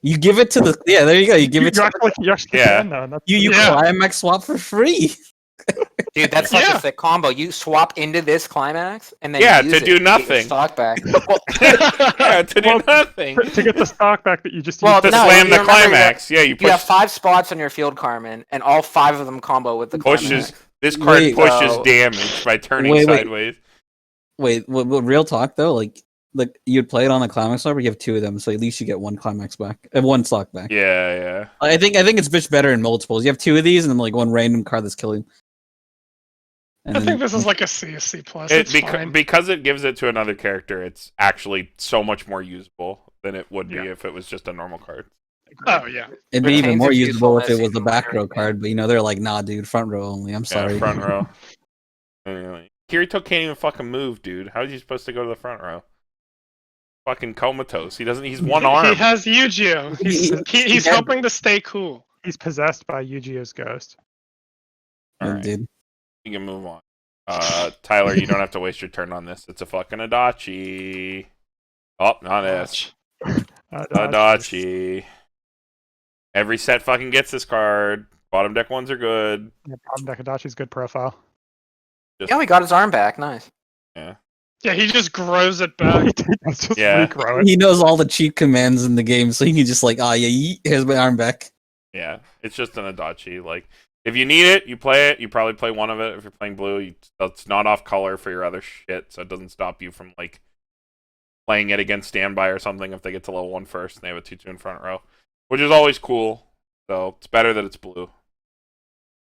you give it to the there you go. You give it to You actually Yeah. can, though. And that's you Yeah. climax swap for free. Dude, that's such Yeah. a sick combo. You swap into this climax and then Yeah, use to it do get your nothing. stock back. Well, Yeah, to do Well, nothing. to get the stock back that you just Well, used. To no, slam you the remember climax. Yeah, you you have push 5 spots on your field, Carmen, and all 5 of them combo with the pushes. climax. This card Wait, pushes so- damage by turning Wait. sideways. Wait, what real talk though? Like you'd play it on a climax swap, you have 2 of them, so at least you get 1 climax back, 1 stock back. Yeah. I think it's much better in multiples. You have 2 of these, and then like 1 random card that's killing. And I then- think this is like a C plus. It's fine. Because it gives it to another character, it's actually so much more usable than it would be if it was just a normal card. Oh yeah. It'd be even Retains more its usable if it usefulness was the even back more, row card, but they're like, nah, dude, front row only. I'm sorry. Yeah, front row. Anyway, Kirito can't even fucking move, dude. How is he supposed to go to the front row? Fucking comatose. He's one arm. He has Yu-Gi-Oh. He's Yeah. hoping to stay cool. He's possessed by Yu-Gi-Oh's ghost. Yeah, Alright. dude. We can move on. Tyler, you don't have to waste your turn on this. It's a fucking Adachi. Oh, not this. Adachi. Every set fucking gets this card. Bottom deck ones are good. Yeah, Problem Deck Adachi's good profile. Yeah, we got his arm back. Nice. Yeah, he just grows it back. Let's just Yeah. regrow it. He knows all the cheat commands in the game, so he can just like, here's my arm back. Yeah, it's just an Adachi. Like, if you need it, you play it. You probably play one of it. If you're playing blue, it's not off color for your other shit, so it doesn't stop you from like playing it against standby or something if they get to level 1 first and they have a 2/2 in front row, which is always cool. So it's better that it's blue.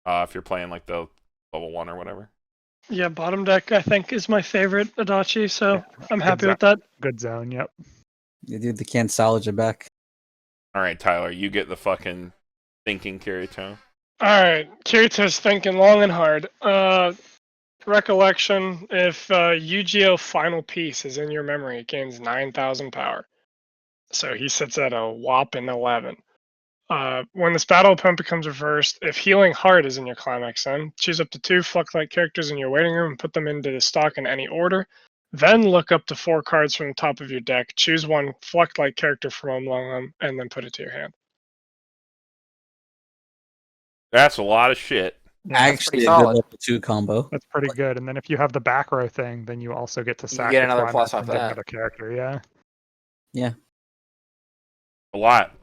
If you're playing like the level 1 or whatever. Yeah, bottom deck I think is my favorite Adachi, so Yeah, I'm good happy zone. with that. Good zone. Yep. Yeah, dude, they can't salvage it back. All right, Tyler, you get the fucking thinking Kirito. Alright, Kirito's thinking long and hard. Recollection, if Yu-Gi-Oh! Final Piece is in your memory, it gains 9,000 power. So he sits at a whopping 11. When this battle opponent becomes reversed, if Healing Heart is in your climax zone, choose up to 2 Fluctlight characters in your waiting room and put them into the stock in any order. Then look up to 4 cards from the top of your deck, choose 1 Fluctlight character from among them, and then put it to your hand. That's a lot of shit. Yeah, Actually, pretty a good solid. level 2 combo. that's pretty good. And then if you have the back row thing, then you also get to You sack get the another climax plus off and get that. another character. Yeah. A lot.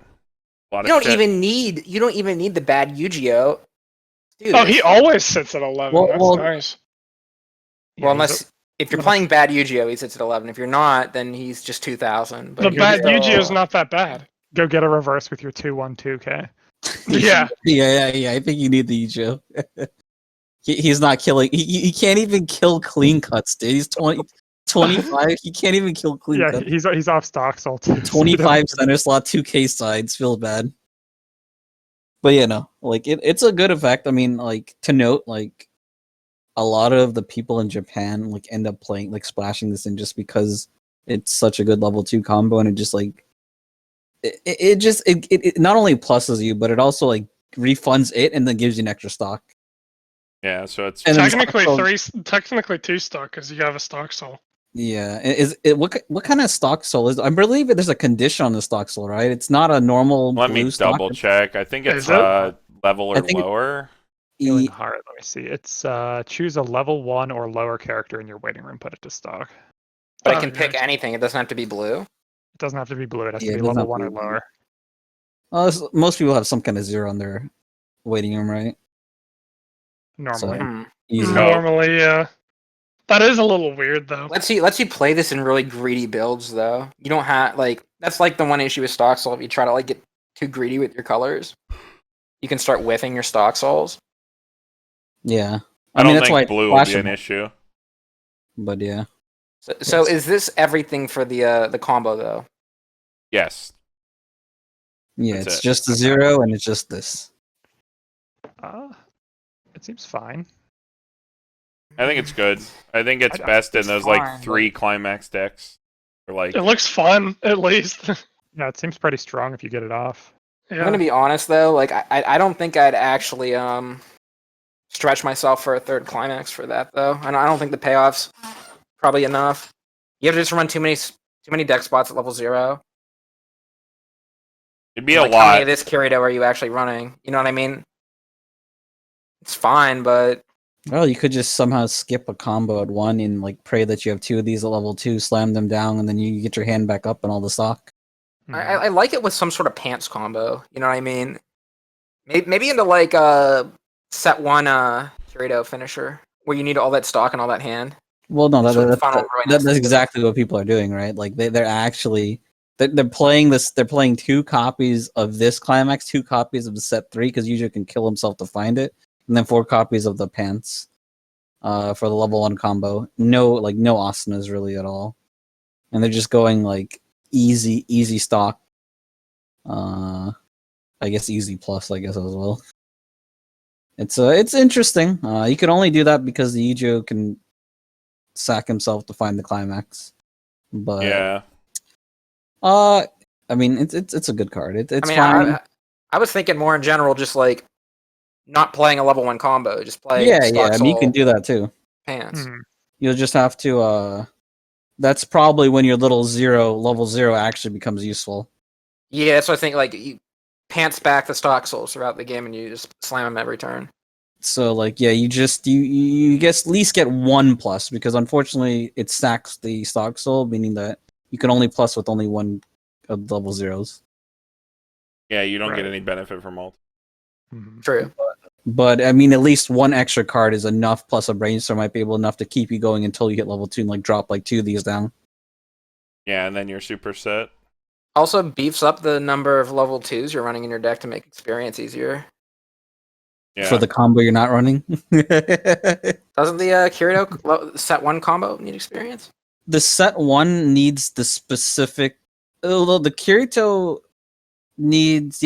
You don't even need the bad Yu-Gi-Oh. Dude, Oh, he always sits at 11. Well- That's well- nice. well, Yeah, he's unless if you're playing bad Yu-Gi-Oh, he sits at 11. If you're not, then he's just 2,000. The bad Yu-Gi-Oh's not that bad. go get a reverse with your 2/1/2K. Yeah. Yeah. I think you need the Ijo. He's not killing. He can't even kill clean cuts, dude. He's 25. He can't even kill clean Yeah, cuts. he's off stock soul too. 25 center slot, 2K sides. Feels bad. But yeah, no. Like it's a good effect. I mean, like to note, like a lot of the people in Japan like end up playing like splashing this in just because it's such a good level 2 combo, and it just like it not only pluses you, but it also like refunds it and then gives you an extra stock. Yeah, so it's And then Technically stock soul- technically 2 stock because you have a stock soul. Yeah, is it what kind of stock soul is? I believe there's a condition on the stock soul, right? It's not a normal. let me blue stock. double check. I think it's Is it? level I or think it- lower. Healing E- Heart. Let me see. It's choose a level 1 or lower character in your waiting room, put it to stock. But I Oh, can pick nice. anything. It doesn't have to be blue. It doesn't have to be blue. It has Yeah, to it be doesn't level have 1 to or be blue. lower. Most people have some kind of 0 on their waiting room, right? Normally. Hmm. Easy. No. Normally, yeah. That is a little weird, though. Let's you play this in really greedy builds though. You don't have like that's like the one issue with stock soul. If you try to like get too greedy with your colors, you can start whiffing your stock souls. Yeah. I I mean, don't that's why think it's blue will be an flashable, issue. but yeah. So is this everything for the combo though? Yes. Yeah, That's it's it. just a 0 and it's just this. It seems fine. I think it's good. I think it's I- best in it's those fine, like 3 climax decks. Or like It looks fun, at least. Yeah, it seems pretty strong if you get it off. I'm Yeah. gonna be honest though, like I don't think I'd actually stretch myself for a third climax for that though. And I don't think the payoff's probably enough. You have to just run too many deck spots at level 0. it'd be a Like how many lot. of this Kirito are you actually running? You know what I mean? It's fine, but Well, you could just somehow skip a combo at 1 and like pray that you have 2 of these at level 2, slam them down, and then you get your hand back up and all the stock. Mhm. I like it with some sort of pants combo. You know what I mean? Maybe into like set 1 Kirito finisher where you need all that stock and all that hand. Well, no, This would funnel really that's nicely. exactly what people are doing, right? Like they're actually they're playing this. They're playing 2 copies of this climax, 2 copies of the set 3 because usually can kill himself to find it, and then 4 copies of the pants, for the level 1 combo. No asanas really at all, and they're just going like easy stock. I guess easy plus, I guess as well. It's interesting. You can only do that because the Ijo can sack himself to find the climax. But Yeah. I mean it's a good card. It's I mean, fine. I was thinking more in general, just like not playing a level 1 combo, just play Yeah, stock I mean you can soul do that too. pants. Mhm. You'll just have to that's probably when your little level 0 actually becomes useful. Yeah, so I think like you pants back the stock souls throughout the game, and you just slam them every turn. So like yeah, you guess at least get 1 plus because unfortunately it stacks the stock soul, meaning that you can only plus with only 1 of the level 0s. Yeah, you don't get Right. any benefit from ult. Mhm. True. But I mean, at least 1 extra card is enough. Plus, a brainstorm might be able enough to keep you going until you hit level 2 and like drop like 2 of these down. Yeah, and then you're super set. Also beefs up the number of level 2s you're running in your deck to make experience easier. Yeah. For the combo you're not running. Doesn't the Kirito set 1 combo need experience? The set 1 needs the specific. Although the Kirito needs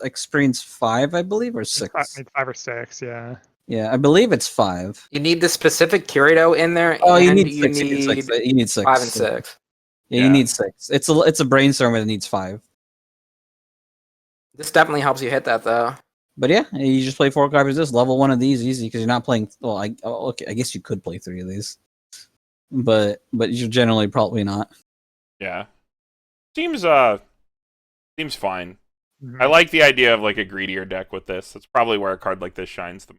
experience 5, I believe, or 6. It's 5 or 6, yeah. Yeah, I believe it's 5. You need the specific Kirito in there, Oh, you and need you 6. need You need 6. 5 and 6. Yeah, Yeah. you need 6. It's a brainstorm that needs 5. This definitely helps you hit that though. But yeah, you just play 4 copies of this, level 1 of these easy because you're not playing. Well, okay, I guess you could play 3 of these, but you're generally probably not. Yeah. Seems fine. Mhm. I like the idea of like a greedier deck with this. That's probably where a card like this shines the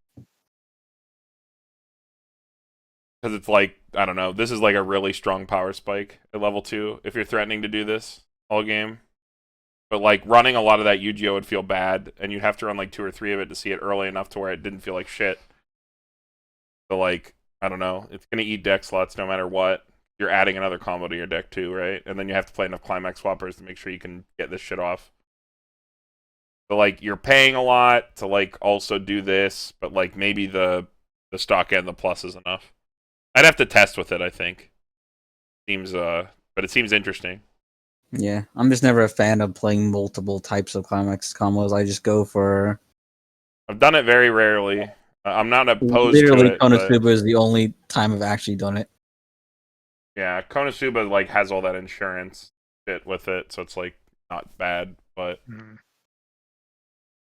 because it's like, I don't know, this is like a really strong power spike at level 2 if you're threatening to do this all game. But like running a lot of that Yu-Gi-Oh would feel bad, and you'd have to run like 2 or 3 of it to see it early enough to where it didn't feel like shit. So like, I don't know, it's gonna eat deck slots no matter what. You're adding another combo to your deck too, right? And then you have to play enough climax swappers to make sure you can get this shit off. So like you're paying a lot to like also do this, but like maybe the stock and the plus is enough. I'd have to test with it, I think. But it seems interesting. Yeah, I'm just never a fan of playing multiple types of climax combos. I just go for I've done it very rarely. I'm not opposed literally to it. But Konosuba is the only time I've actually done it. yeah, Konosuba like has all that insurance bit with it, so it's like not bad. But Mhm.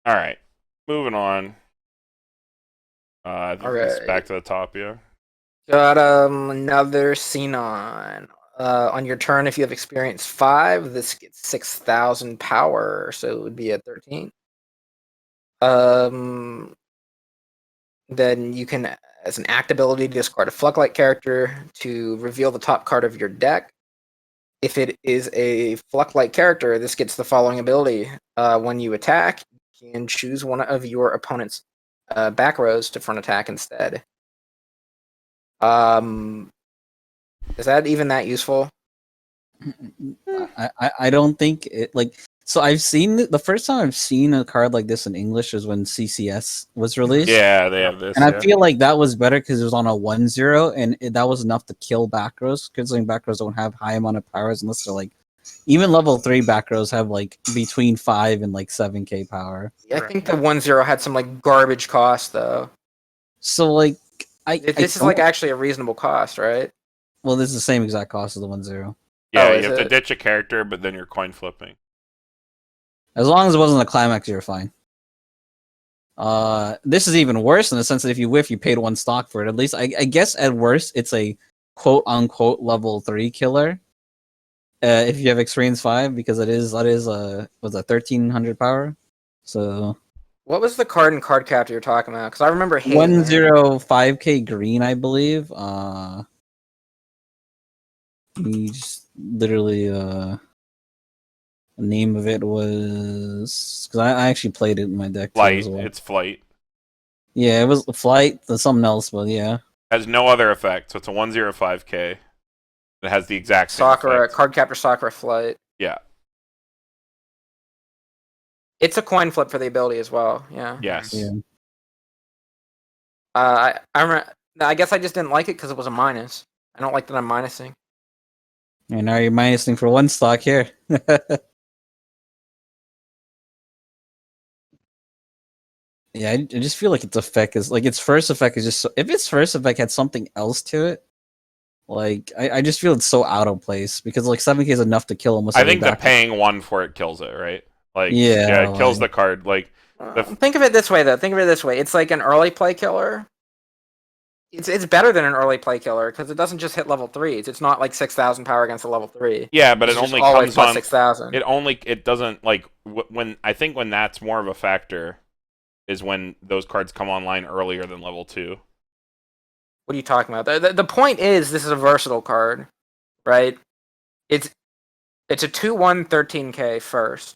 all right, moving on. I think it's Alright. back to the top, yeah. Got another Xenon. On your turn, if you have experience 5, this gets 6,000 power, so it would be at 13. Then you can, as an act ability, discard a Floodlight character to reveal the top card of your deck. If it is a Floodlight character, this gets the following ability. When you attack, can choose one of your opponent's back rows to front attack instead. Is that even that useful? I don't think it like. So I've seen the first time I've seen a card like this in English is when CCS was released. Yeah, they have this. And yeah. I feel like that was better because it was on a 1/0, and that was enough to kill back rows. Considering back rows don't have high amount of powers unless they're like, even level 3 back rows have like between 5 and like 7k power. I think the 1/0 had some like garbage cost though. So like, This is like actually a reasonable cost, right? well, this is the same exact cost as the 1/0. Yeah, Oh, you is have to it? ditch a character, but then you're coin flipping. As long as it wasn't a climax, you're fine. This is even worse in the sense that if you whiff, you paid 1 stock for it. At least, I guess at worst, it's a quote unquote level 3 killer. If you have experience 5, because that is was a 1300 power. So What was the card and card captor you're talking about? Because I remember hating it. 105k green, I believe. You just literally the name of it was because I actually played it in my deck too Flight. as well. It's flight. Yeah, it was flight. There's something else, but yeah. Has no other effect, so it's a 105k. It has the exact same Sakura, effect. card captor Sakura Flight. Yeah. It's a coin flip for the ability as well. Yeah. Yes. Yeah. I guess I just didn't like it because it was a minus. I don't like that I'm minusing. And now you're minusing for 1 stock here. Yeah, I just feel like its effect is like its first effect is just so, if its first effect had something else to it, like I just feel it's so out of place because like 7k is enough to kill almost. I every think the back- paying 1 for it kills it, right? Like, Yeah, it kills like- the card. Like, Think of it this way, though. Think of it this way. It's like an early play killer. It's better than an early play killer because it doesn't just hit level 3s. It's not like 6,000 power against a level 3. yeah, but it It's just only always comes plus on. 6,000. It doesn't like when I think when that's more of a factor is when those cards come online earlier than level 2. What are you talking about? The point is, this is a versatile card, right? It's a 2/1 13k first,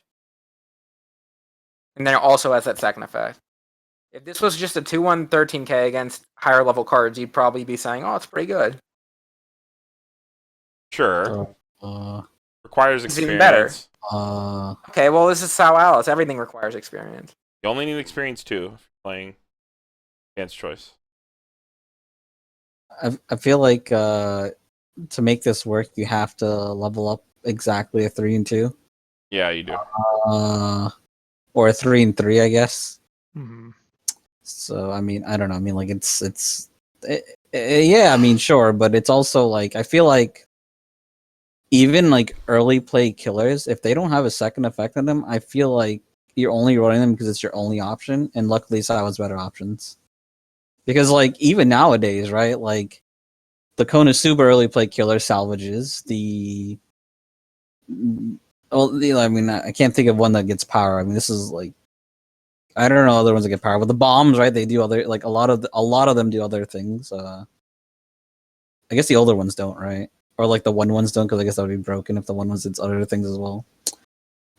and then it also has that second effect. If this was just a 2/1 13k against higher level cards, you'd probably be saying, "Oh, it's pretty good." Sure. Uh, Requires It's even better. experience. Okay, well, this is SAO Alice. Everything requires experience. You only need experience 2 if you're playing against choice. I feel like to make this work, you have to level up exactly a 3 and 2, Yeah, you do. or a 3 and 3, I guess. Mm-hmm. So I mean, I don't know. I mean, like yeah. I mean, sure, but it's also like I feel like even like early play killers, if they don't have a second effect on them, I feel like you're only running them because it's your only option. And luckily, SAO has better options. Because like even nowadays, right? Like the Konosuba early play killer salvages the. Well, I mean, I can't think of one that gets power. I mean, this is like. I don't know other ones that get power, but the bombs, right? They do other like a lot of them do other things. I guess the older ones don't, right? Or like the 1/1s don't, because I guess that would be broken if the 1/1s did other things as well.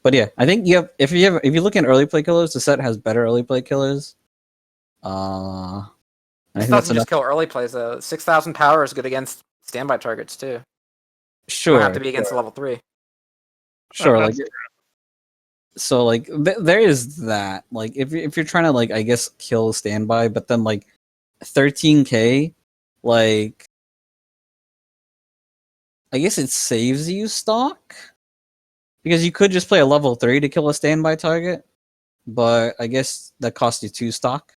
But yeah, I think if you look at early play killers, the set has better early play killers. I This think that's doesn't enough. just kill early plays, though. 6,000 power is good against standby targets, too. Sure, You don't have to be against level 3. sure. That's Like so, like there is that. Like if you're trying to like I guess kill standby, but then like 13k, like I guess it saves you stock because you could just play a level 3 to kill a standby target, but I guess that costs you 2 stock.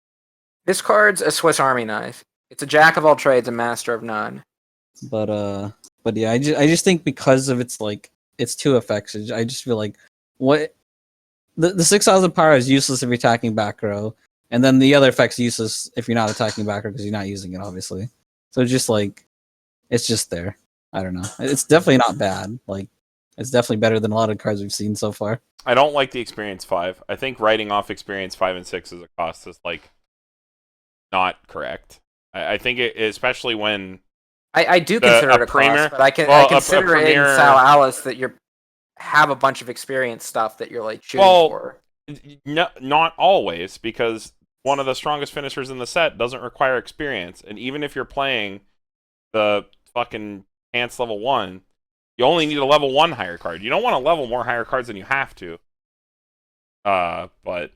This card's a Swiss Army knife. It's a jack of all trades, a master of none. But yeah, I just think because of its like its 2 effects, I just feel like what the 6,000 power is useless if you're attacking back row, and then the other effect's useless if you're not attacking back row because you're not using it, obviously. So it's just like it's just there. I don't know. It's definitely not bad. Like it's definitely better than a lot of cards we've seen so far. I don't like the experience 5. I think writing off experience 5 and 6 as a cost is like not correct. I think it, especially when I do consider it a premier- cost, but I well, a consider it in premier- SAO Alice that you have a bunch of experience stuff that you're like shooting Well, for. No, not always, because one of the strongest finishers in the set doesn't require experience, and even if you're playing the fucking Pants level 1, you only need a level 1 higher card. You don't want to level more higher cards than you have to. But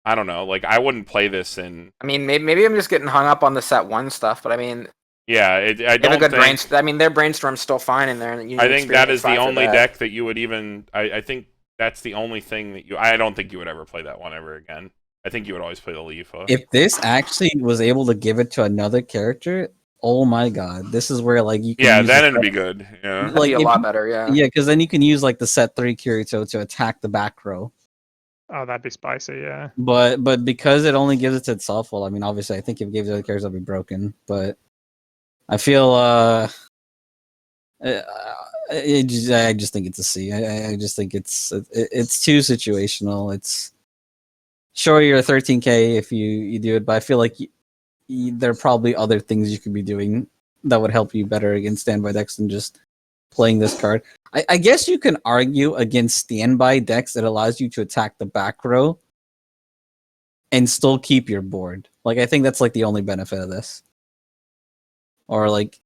I don't know. Like, I wouldn't play this in. I mean, maybe I'm just getting hung up on the set 1 stuff, but I mean, Yeah, I they have a don't good think. I mean, their brainstorm's still fine in there. And you I need think that experience is the 5 for only that. deck that you would even. I think that's the only thing that you. I don't think you would ever play that one ever again. I think you would always play the Leafa. If this actually was able to give it to another character, oh my god, this is where like you can Yeah, use then the it'd be good. Yeah. That'd be a lot better, yeah. Yeah, because then you can use like the set 3 Kirito to attack the back row. Oh, that'd be spicy, yeah. But because it only gives it to itself, well, I mean, obviously, I think if it gave it to other characters, that'd be broken. But I feel I just think it's a C. I just think it's too situational. It's sure you're a 13K if you do it, but I feel like there are probably other things you could be doing that would help you better against standby decks than just playing this card. I guess you can argue against standby decks that allows you to attack the back row and still keep your board. Like, I think that's like the only benefit of this. Or like,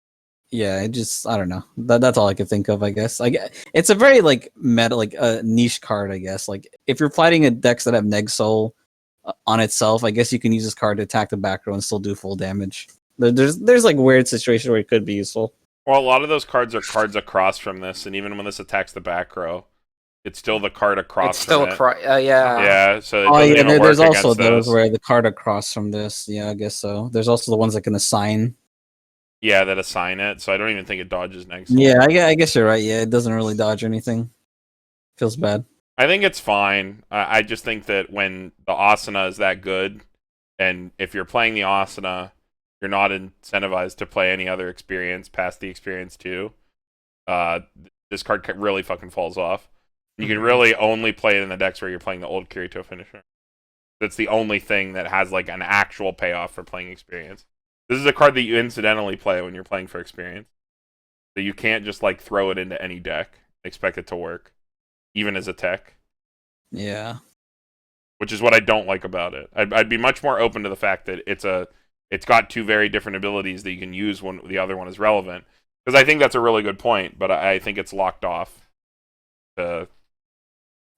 yeah, I don't know. That's all I could think of, I guess. Like, it's a very like meta, like a niche card, I guess. Like, if you're fighting a decks that have Neg Soul on itself, I guess you can use this card to attack the back row and still do full damage. There's like weird situations where it could be useful. Well, a lot of those cards are cards across from this, and even when this attacks the back row, it's still the card across. It's still from it. yeah. Yeah, so it doesn't even work there's against also those those. where the card across from this. Yeah, I guess so. There's also the ones that can assign. Yeah, that assign it. So I don't even think it dodges next. Yeah, I guess you're right. Yeah, it doesn't really dodge anything. Feels bad. I think it's fine. I just think that when the Asana is that good, and if you're playing the Asana, you're not incentivized to play any other experience past the experience 2. This card really fucking falls off. You can really only play it in the decks where you're playing the old Kirito finisher. That's the only thing that has like an actual payoff for playing experience. This is a card that you incidentally play when you're playing for experience. So you can't just like throw it into any deck, expect it to work, even as a tech. Yeah. Which is what I don't like about it. I'd be much more open to the fact that it's got 2 very different abilities that you can use when the other one is relevant. Because I think that's a really good point, but I think it's locked off. The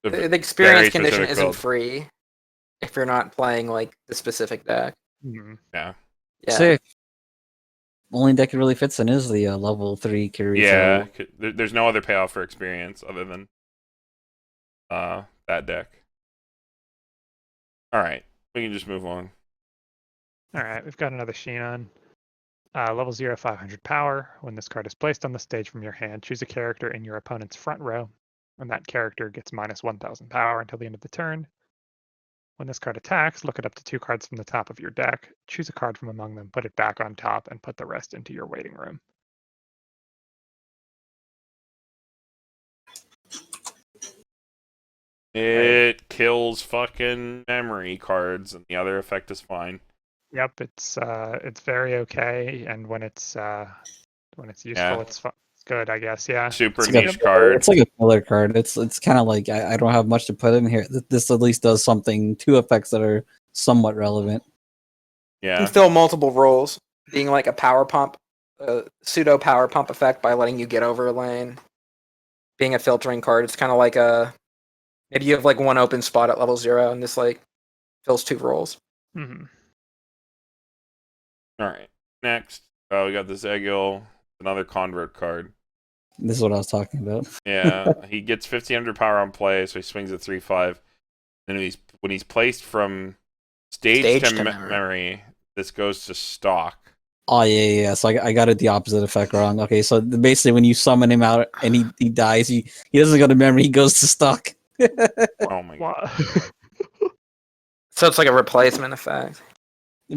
experience condition isn't build. free if you're not playing like the specific deck. Mhm. Yeah. Yeah. Sick. Only deck it really fits in is the level 3 Kirito. Yeah, there's no other payoff for experience other than that deck. Alright, we can just move on. Alright, we've got another Shinon. Level 0, 500 power. When this card is placed on the stage from your hand, choose a character in your opponent's front row. When that character gets minus 1000 power until the end of the turn. When this card attacks, look at up to 2 cards from the top of your deck. Choose a card from among them, put it back on top, and put the rest into your waiting room. It kills fucking memory cards, and the other effect is fine. Yep, it's very okay, and when it's useful, it's good, I guess. Yeah. Super It's niche card. It's like a filler card. It's kind of like I don't have much to put in here. This at least does something, 2 effects that are somewhat relevant. You Yeah. can fill multiple roles, being like a power pump, a pseudo power pump effect by letting you get over a lane. Being a filtering card, it's kind of like maybe you have like 1 open spot at level 0, and this like fills 2 roles. Mm-hmm. Alright. Next. We got this Egil, another convert card. This is what I was talking about. Yeah. He gets 1500 power on play, so he swings at 3/5. And when he's placed from stage to memory, this goes to stock. Oh yeah. So I got it the opposite effect wrong. Okay, so basically when you summon him out and he dies, he doesn't go to memory, he goes to stock. Oh my god. So it's like a replacement effect.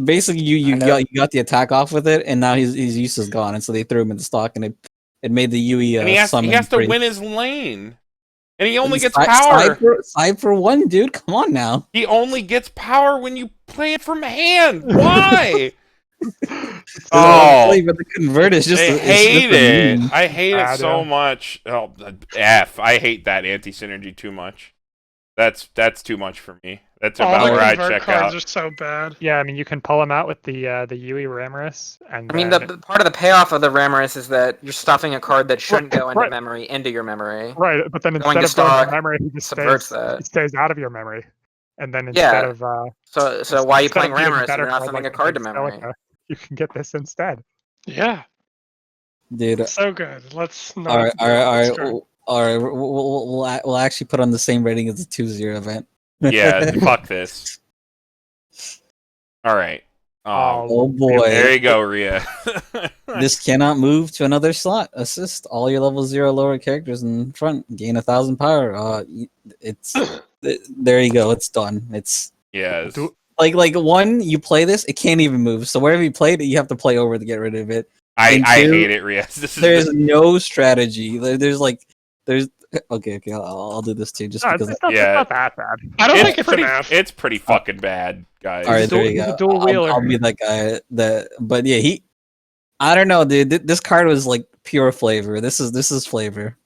Basically, you got the attack off with it, and now his use is gone, and so they threw him into stock, and it made the Yui And he has summon to free. win his lane. And he only gets power. Side for 1, dude. Come on now. He only gets power when you play it from hand. Why? Oh, but the convert is just. I hate it. I hate it Adam. so much. Oh, F. I hate that anti-synergy too much. That's too much for me. That's All about the where I convert check cards out. are so bad. Yeah, I mean, you can pull them out with the Yui Ramorous, and I mean, then the part of the payoff of the Ramorous is that you're stuffing a card that shouldn't go into right. memory into your memory. right, but then Going instead to of going to stock memory, he just subverts stays that. he stays out of your memory, and then Yeah. instead of So why are you instead playing of getting Ramorous if better you're not card sending like a card to Big memory? Celica, you can get this instead. Yeah, Dude. so good. Let's not. All right, all right, all let's right, go. all right. We'll actually put on the same rating as the 2-0 event. Yeah, fuck this. All right. Oh boy. There you go, Ria. This cannot move to another slot. Assist all your level 0 lower characters in front. Gain 1,000 power. It's there you go. It's done. It's Yes. like one. You play this, it can't even move. So wherever you played it, you have to play over to get rid of it. I And two, hate it, Riaz. There's no strategy. There's okay. I'll do this too, just No, because. it's not that bad. I don't think It's it's pretty. an F. It's pretty fucking bad, guys. All right, there you He's go. a dual wheeler. I'll be that guy. But yeah, I don't know, dude. This card was like pure flavor. This is flavor.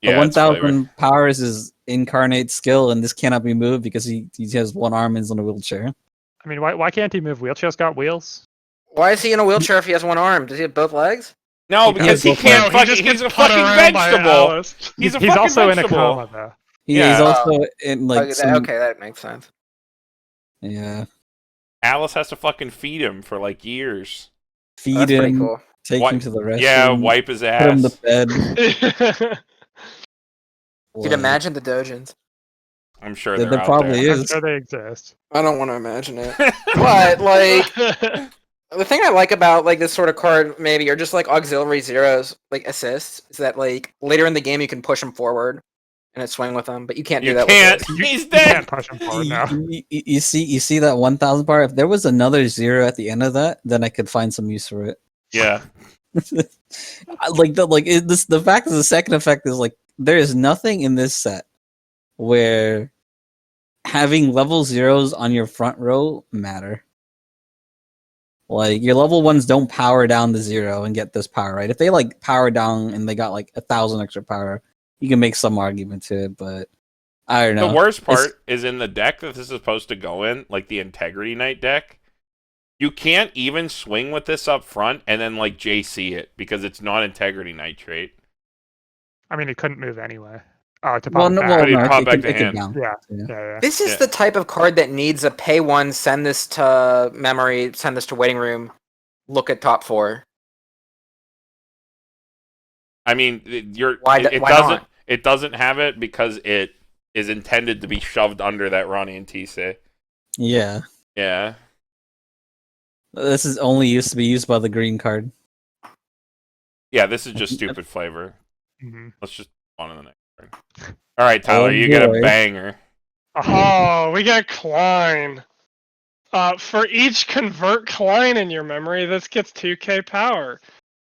Yeah, The it's flavor. 1,000 powers is incarnate skill, and this cannot be moved because he has one arm and is in a wheelchair. I mean, why can't he move? Wheelchair's got wheels. Why is he in a wheelchair if he has one arm? Does he have both legs? No, because he has can't. No, he Fucking, just he's gets a put fucking around by vegetable. Alice. He's a He's fucking also vegetable. in a coma though. He's Yeah. also in like Okay, some, okay, that makes sense. yeah. Alice has to fucking feed him for like years. Feed That's pretty him, cool. take Wi- him to the restroom, Yeah, wipe his put him ass. to bed. Dude, imagine the Dojins. I'm sure There they're out probably there. is. I'm sure they exist. I don't want to imagine it. But, like, the thing I like about, like, this sort of card, maybe, or just, like, auxiliary zeros, like, assists, is that, like, later in the game you can push them forward and swing with them, but you can't do You that can't. with this. He's You dead. can't push him forward now. You see that 1,000 power. If there was another 0 at the end of that, then I could find some use for it. Yeah. The fact that the second effect is like there is nothing in this set where having level 0s on your front row matter. Like your level 1s don't power down the 0 and get this power, right? If they like power down and they got like 1,000 extra power, you can make some argument to it, but I don't know. The worst part is in the deck that this is supposed to go in, like the Integrity Knight deck. You can't even swing with this up front and then like JC it because it's not Integrity Knight trait. I mean, he couldn't move anyway. Oh, to Well, pop no, back. well, But he'd no, pop it back could- to it could hand. down. Yeah. This is Yeah. the type of card that needs a pay one, send this to memory, send this to waiting room, look at top 4. I mean, Why doesn't not? it doesn't have it because it is intended to be shoved under that Ronnie and Tise. Yeah. Yeah. This is only used to be used by the green card. Yeah, this is just stupid flavor. Mm-hmm. Let's just on to the next card. All right, Tyler, Oh, you get a boy. banger. Oh, we got Klein. For each convert Klein in your memory, this gets 2k power.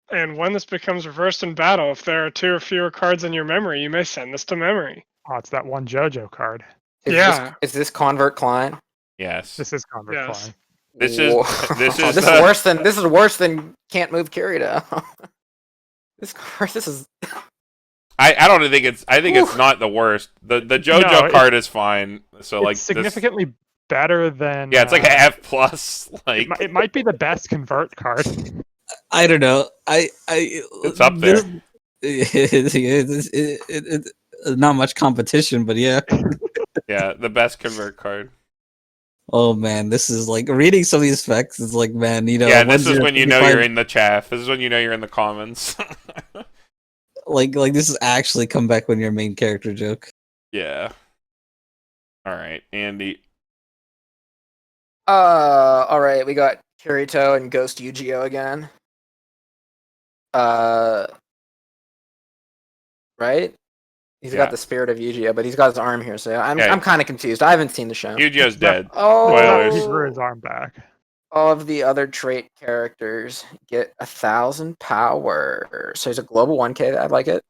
And when this becomes reversed in battle, if there are 2 or fewer cards in your memory, you may send this to memory. Oh, it's that one JoJo card. Is this Convert Klein? Yes. This is Convert Yes. Klein. This is Whoa. this is this the- is worse than can't move Kirito. this is I don't think it's I think it's Oof. not the worst. The JoJo No, card is fine. So like It's significantly better than. yeah, it's like an F plus. Like It might be the best convert card. I don't know. It's up there. It's not much competition, but yeah. yeah, the best convert card. Oh man, this is like reading some of these specs. It's like, man, you know. Yeah, this is when you know 1,055 you're in the chaff. This is when you know you're in the commons. like this is actually come back when your main character joke. yeah. All right, Andy. all right, we got Kirito and Ghost Yu-Gi-Oh again. Right? He's Yeah. got the spirit of Yu-Gi-Oh, but he's got his arm here, so I'm Yeah. I'm kind of confused. I haven't seen the show. Yu-Gi-Oh's dead. Oh, Spoilers. He grew his arm back. all of the other trait characters get 1,000 power. So he's a global 1K. I like it.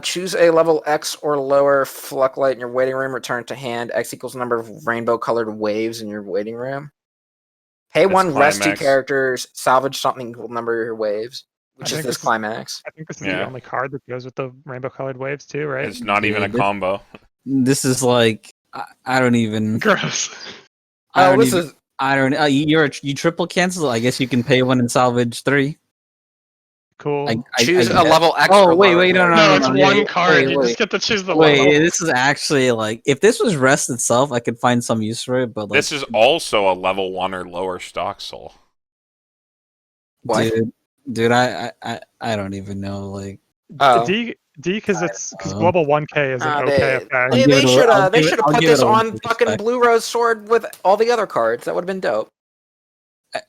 Choose a level X or lower Flucklight in your waiting room. Return to hand. X equals the number of rainbow-colored waves in your waiting room. Pay That's 1, rest 2 Climax. characters. Salvage something equal to number of your waves, which I is think this this is- Climax. I think this is Yeah. the only card that goes with the rainbow colored waves too, right? It's not even a Dude. combo. This is like I don't even. Gross. I Oh, don't this even. is I don't. You triple cancel. I guess you can pay one and salvage 3. Cool. choose I a guess. level extra. Oh wait, lower no, character. No, it's yeah, one card. You wait. just get to choose the Wait, level. this is actually like if this was rest itself, I could find some use for it. But like, This is also a level 1 or lower stock soul. What? dude, I don't even know. Like, Oh. D because it's know. global 1K is an Ah, okay they effect. I'll they, give they it a- should I'll they give it- should have I'll put give it this a on little fucking respect. Blue Rose Sword with all the other cards. That would have been dope.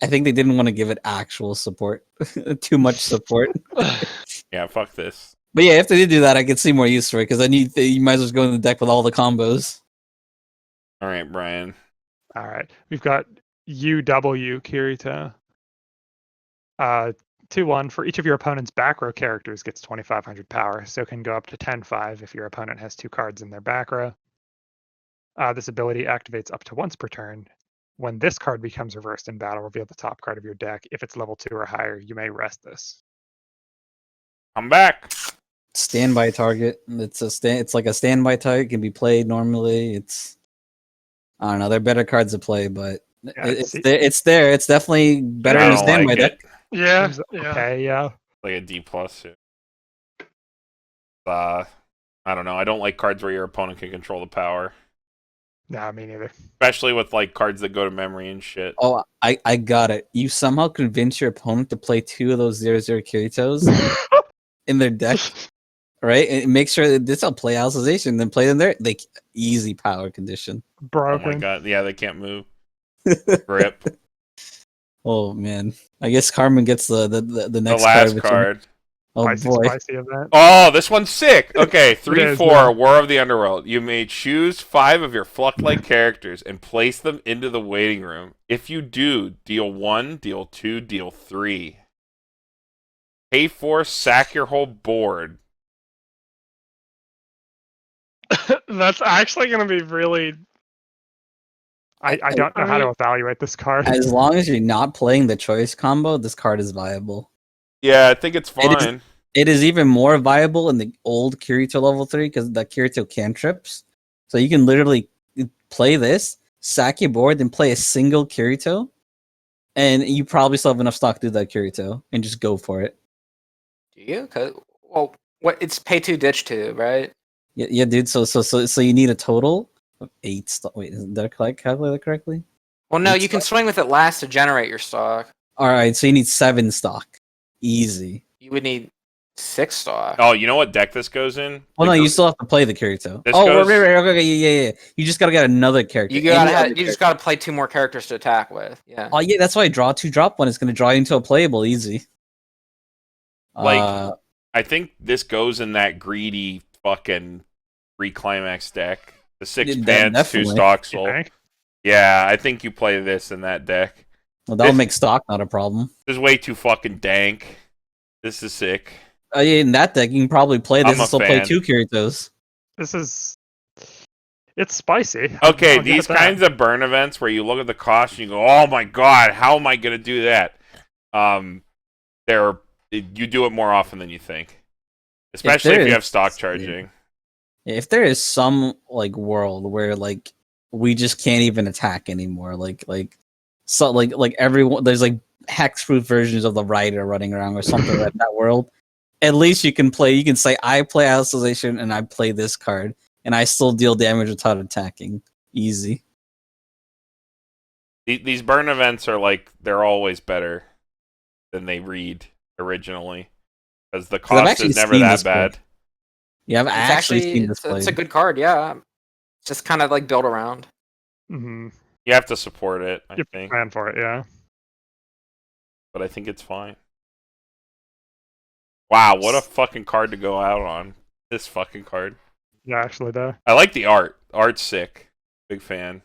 I think they didn't want to give it actual support, too much support. Yeah, fuck this. But yeah, if they did do that, I could see more use for it because you might as well just go in the deck with all the combos. All right, Brian. All right, we've got UW Kirito. 2/1 for each of your opponent's back row characters gets 2,500 power, so can go up to 10/5 if your opponent has 2 cards in their back row. This ability activates up to once per turn. When this card becomes reversed in battle, reveal the top card of your deck. If it's level 2 or higher, you may rest this. I'm back. Standby target. It's like a standby target. It can be played normally. I don't know. They're better cards to play, but it's- it's there. It's definitely better I than a don't standby like deck. it. Yeah, Seems yeah. okay, yeah. Like a D plus. I don't know. I don't like cards where your opponent can control the power, Nah, me neither. especially with like cards that go to memory and shit. Oh, I got it. You somehow convince your opponent to play 2 of those 0/0 Kiritos in their deck, right? And make sure that this will play Alicization, then play them there. Like easy power condition. Oh Broken. my god. Yeah, they can't move. Grip. Oh man, I guess Carmen gets the The next last which card. one- Oh Spicy, boy, spicy event. Oh, this one's sick. Okay, 3/4 is, yeah. War of the Underworld. You may choose 5 of your Fluct-like characters and place them into the waiting room. If you do, deal 1, deal 2, deal 3. Pay 4, sack your whole board. That's actually going to be really. I don't know how to evaluate this card. as long as you're not playing the choice combo, this card is viable. Yeah, I think it's It is- fine. It is even more viable in the old Kirito level 3 because the Kirito cantrips. So you can literally play this, sack your board, then play a single Kirito, and you probably still have enough stock to do that Kirito and just go for it. Do you? Well, what? It's pay 2, ditch 2, right? Yeah, dude. So you need a total of 8 stock. Wait, did I calculate that correctly? Well, no, It's you can swing with it last to generate your stock. All right, so you need 7 stock. Easy. You would need 6 stock. Oh, you know what deck this goes in? Well, no, It you goes- still have to play the Kirito. This Oh, goes- right, okay, yeah. You just gotta get another character. You Any gotta other you just gotta play 2 more characters to attack with. Yeah. Oh yeah, that's why draw 2, drop 1 is going to draw you into a playable easy. Like, I think this goes in that greedy fucking Climax deck. The 6 Yeah, pants, 2 definitely. stock You soul. think? Yeah, I think you play this in that deck. well, that'll this- make stock not a problem. This is way too fucking dank. This is sick. Yeah, in that deck, you can probably play this I'm a and still play fan. 2 Kiritos. This is. It's spicy. Okay, I'll give these it that. kinds of burn events where you look at the cost and you go, "Oh my god, how am I gonna do that?" You do it more often than you think, especially if there you is- have stock charging. If there is some like world where like we just can't even attack anymore, like everyone there's like hexproof versions of the Rider running around or something like that world. At least you can say I play Alicization and I play this card and I still deal damage without attacking. Easy. These burn events are like they're always better than they read originally because the I've cost actually is never seen that this card. bad. Yeah, I've It's actually seen this it's a played. good card, yeah. Just kind of like build around. Mhm. You have to support it, I You think, plan for it, yeah. but I think it's fine. Wow, what a fucking card to go out on! This fucking card. Yeah, actually, though. I like the art. Art's sick. Big fan.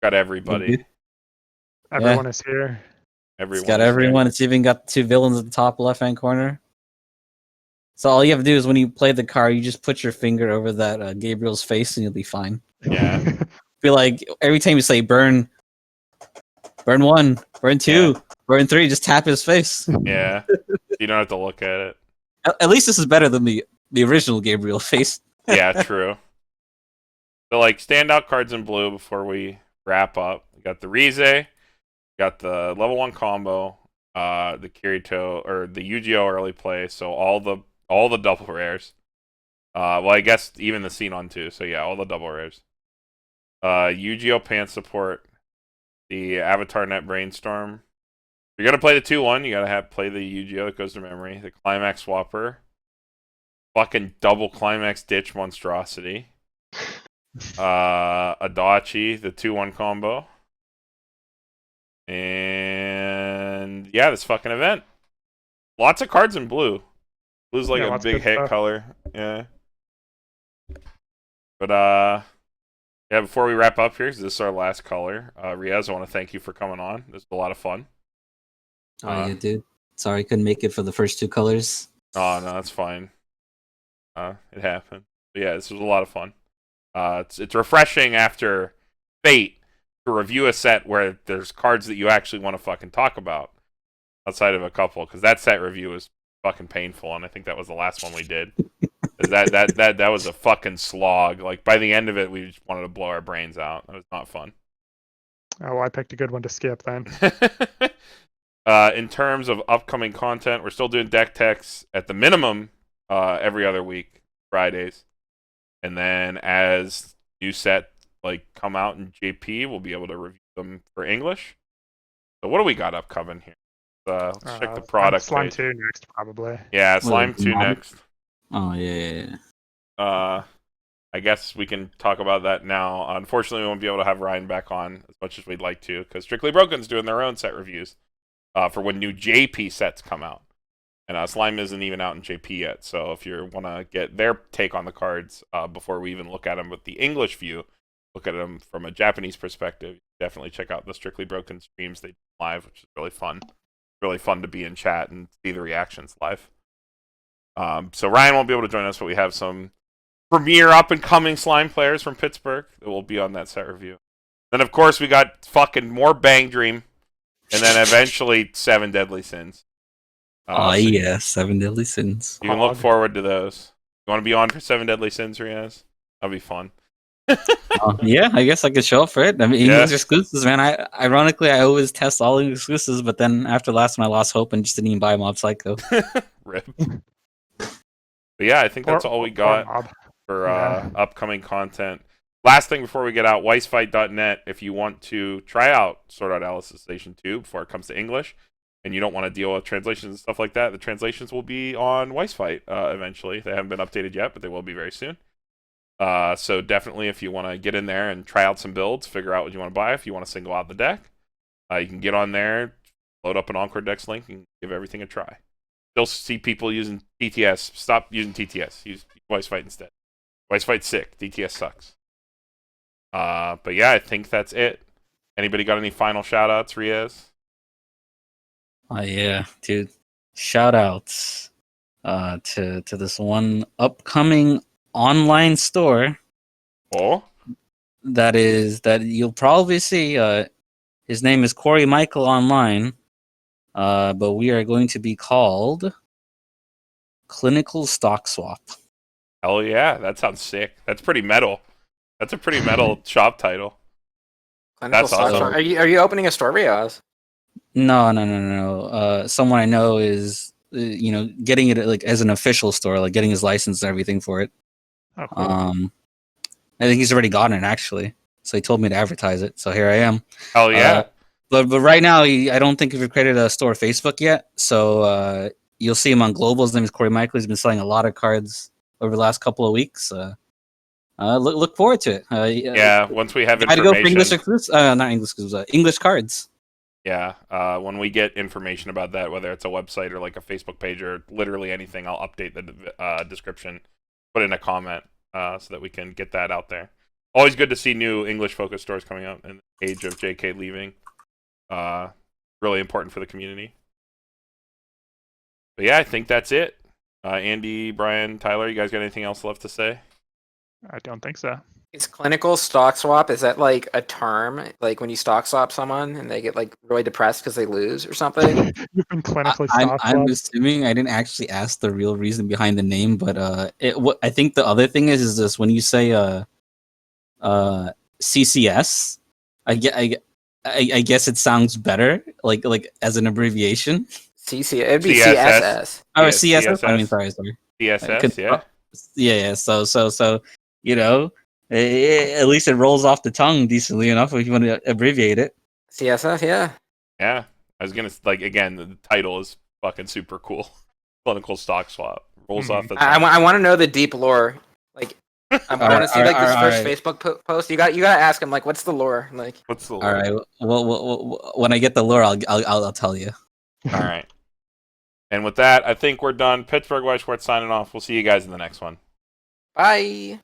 Got everybody. Everyone is here. Everyone. It's got everyone. It's even got 2 villains at the top left hand corner. So all you have to do is when you play the card, you just put your finger over that Gabriel's face and you'll be fine. Yeah. Be like every time you say burn 1, burn 2, burn 3, just tap his face. Yeah. You don't have to look at it. At least this is better than the original Gabriel face. Yeah, true. So like standout cards in blue before we wrap up. We got the Rize, got the level 1 combo, the Kirito or the Yu-Gi-Oh early play. So all the double rares. Well, I guess even the Xenon too. So yeah, all the double rares. Yu-Gi-Oh Pants support, the Avatar Net Brainstorm. If you're gonna play the 2-1, you gotta play the Yu-Gi-Oh that goes to memory. The Climax Swapper, fucking double Climax Ditch Monstrosity. Adachi, the 2-1 combo. And yeah, this fucking event. Lots of cards in blue. Blue's like Yeah, a lots of big good hit stuff. color. Yeah. But yeah, before we wrap up here, 'cause this is our last color. Riaz, I want to thank you for coming on. This was a lot of fun. Oh yeah, dude. Sorry, I couldn't make it for the first 2 colors. Oh no, that's fine. It happened. But yeah, this was a lot of fun. It's refreshing after Fate to review a set where there's cards that you actually want to fucking talk about outside of a couple, because that set review was fucking painful, and I think that was the last one we did. that was a fucking slog. Like by the end of it, we just wanted to blow our brains out. That was not fun. Oh, well, I picked a good one to skip then. In terms of upcoming content, we're still doing deck techs at the minimum every other week, Fridays. And then as new set like come out in JP, we'll be able to review them for English. So what do we got upcoming here? Let's check the product Slime page. 2 next, probably. Yeah, Slime What, 2 Mob? next. Oh yeah. I guess we can talk about that now. Unfortunately, we won't be able to have Ryan back on as much as we'd like to, because Strictly Broken's doing their own set reviews for when new JP sets come out. And Slime isn't even out in JP yet, so if you want to get their take on the cards before we even look at them with the English view, look at them from a Japanese perspective, definitely check out the Strictly Broken streams they do live, which is really fun. Really fun to be in chat and see the reactions live. So Ryan won't be able to join us, but we have some premier up-and-coming Slime players from Pittsburgh that will be on that set review. Then, of course, we got fucking more Bang Dream, and then eventually 7 Deadly Sins. Oh So yeah, 7 Deadly Sins. you can look forward to those. You want to be on for 7 Deadly Sins, Riaz? That'd be fun. Yeah, I guess I could show up for it. I mean, Yeah. English exclusives, man. Ironically, I always test all English exclusives, but then after last one, I lost hope and just didn't even buy Mob Psycho. Rip. But yeah, I think that's all we got Mob. for Yeah. upcoming content. Last thing before we get out, weissfight.net, if you want to try out Sword Art Alicization 2 before it comes to English, and you don't want to deal with translations and stuff like that, the translations will be on Weissfight eventually. They haven't been updated yet, but they will be very soon. So definitely, if you want to get in there and try out some builds, figure out what you want to buy, if you want to single out the deck, you can get on there, load up an Encore Decks link, and give everything a try. Still see people using TTS. Stop using TTS. Use Weissfight instead. Weissfight's sick. TTS sucks. But yeah, I think that's it. Anybody got any final shout-outs, Riaz? Oh yeah, dude. Shout outs to this one upcoming online store Oh? that you'll probably see. His name is Corey Michael online. But we are going to be called Clinical Stock Swap. Hell yeah, that sounds sick. That's pretty metal. That's a pretty metal shop title. Clinical That's stocks. awesome. Are you opening a store, Riaz? No. Someone I know is, getting it like as an official store, like getting his license and everything for it. Oh, cool. I think he's already gotten it actually. So he told me to advertise it. So here I am. Hell yeah. But right now, I don't think we've created a store Facebook yet. So you'll see him on Global. His name is Corey Michael. He's been selling a lot of cards over the last couple of weeks. Look forward to it. Yeah, once we have I had to go for information. English exclusives. Not English exclusives. English cards. Yeah, when we get information about that, whether it's a website or like a Facebook page or literally anything, I'll update the description, put in a comment so that we can get that out there. Always good to see new English-focused stores coming out in the age of JK leaving. Really important for the community. But yeah, I think that's it. Andy, Brian, Tyler, you guys got anything else left to say? I don't think so. Is clinical stock swap, is that like a term? Like when you stock swap someone and they get like really depressed because they lose or something? You've been clinically I'm stock I'm swapped. assuming I didn't actually ask the real reason behind the name, but I think the other thing is this: when you say CCS. I guess it sounds better, like as an abbreviation. It'd be CSS. CSS. Oh, Yeah, CSS. I mean, CSS. sorry. CSS, yeah. Yeah. So you know, at least it rolls off the tongue decently enough if you want to abbreviate it. CSS, yeah. Yeah. I was gonna like again. The title is fucking super cool. Clinical stock swap rolls off the tongue. I want to know the deep lore. Like, I want to see like this first alright. Facebook post. You gotta ask him like, what's the lore? Like, What's the All right. Well, when I get the lore, I'll tell you. All right. And with that, I think we're done. Pittsburgh Weiss Schwarz signing off. We'll see you guys in the next one. bye.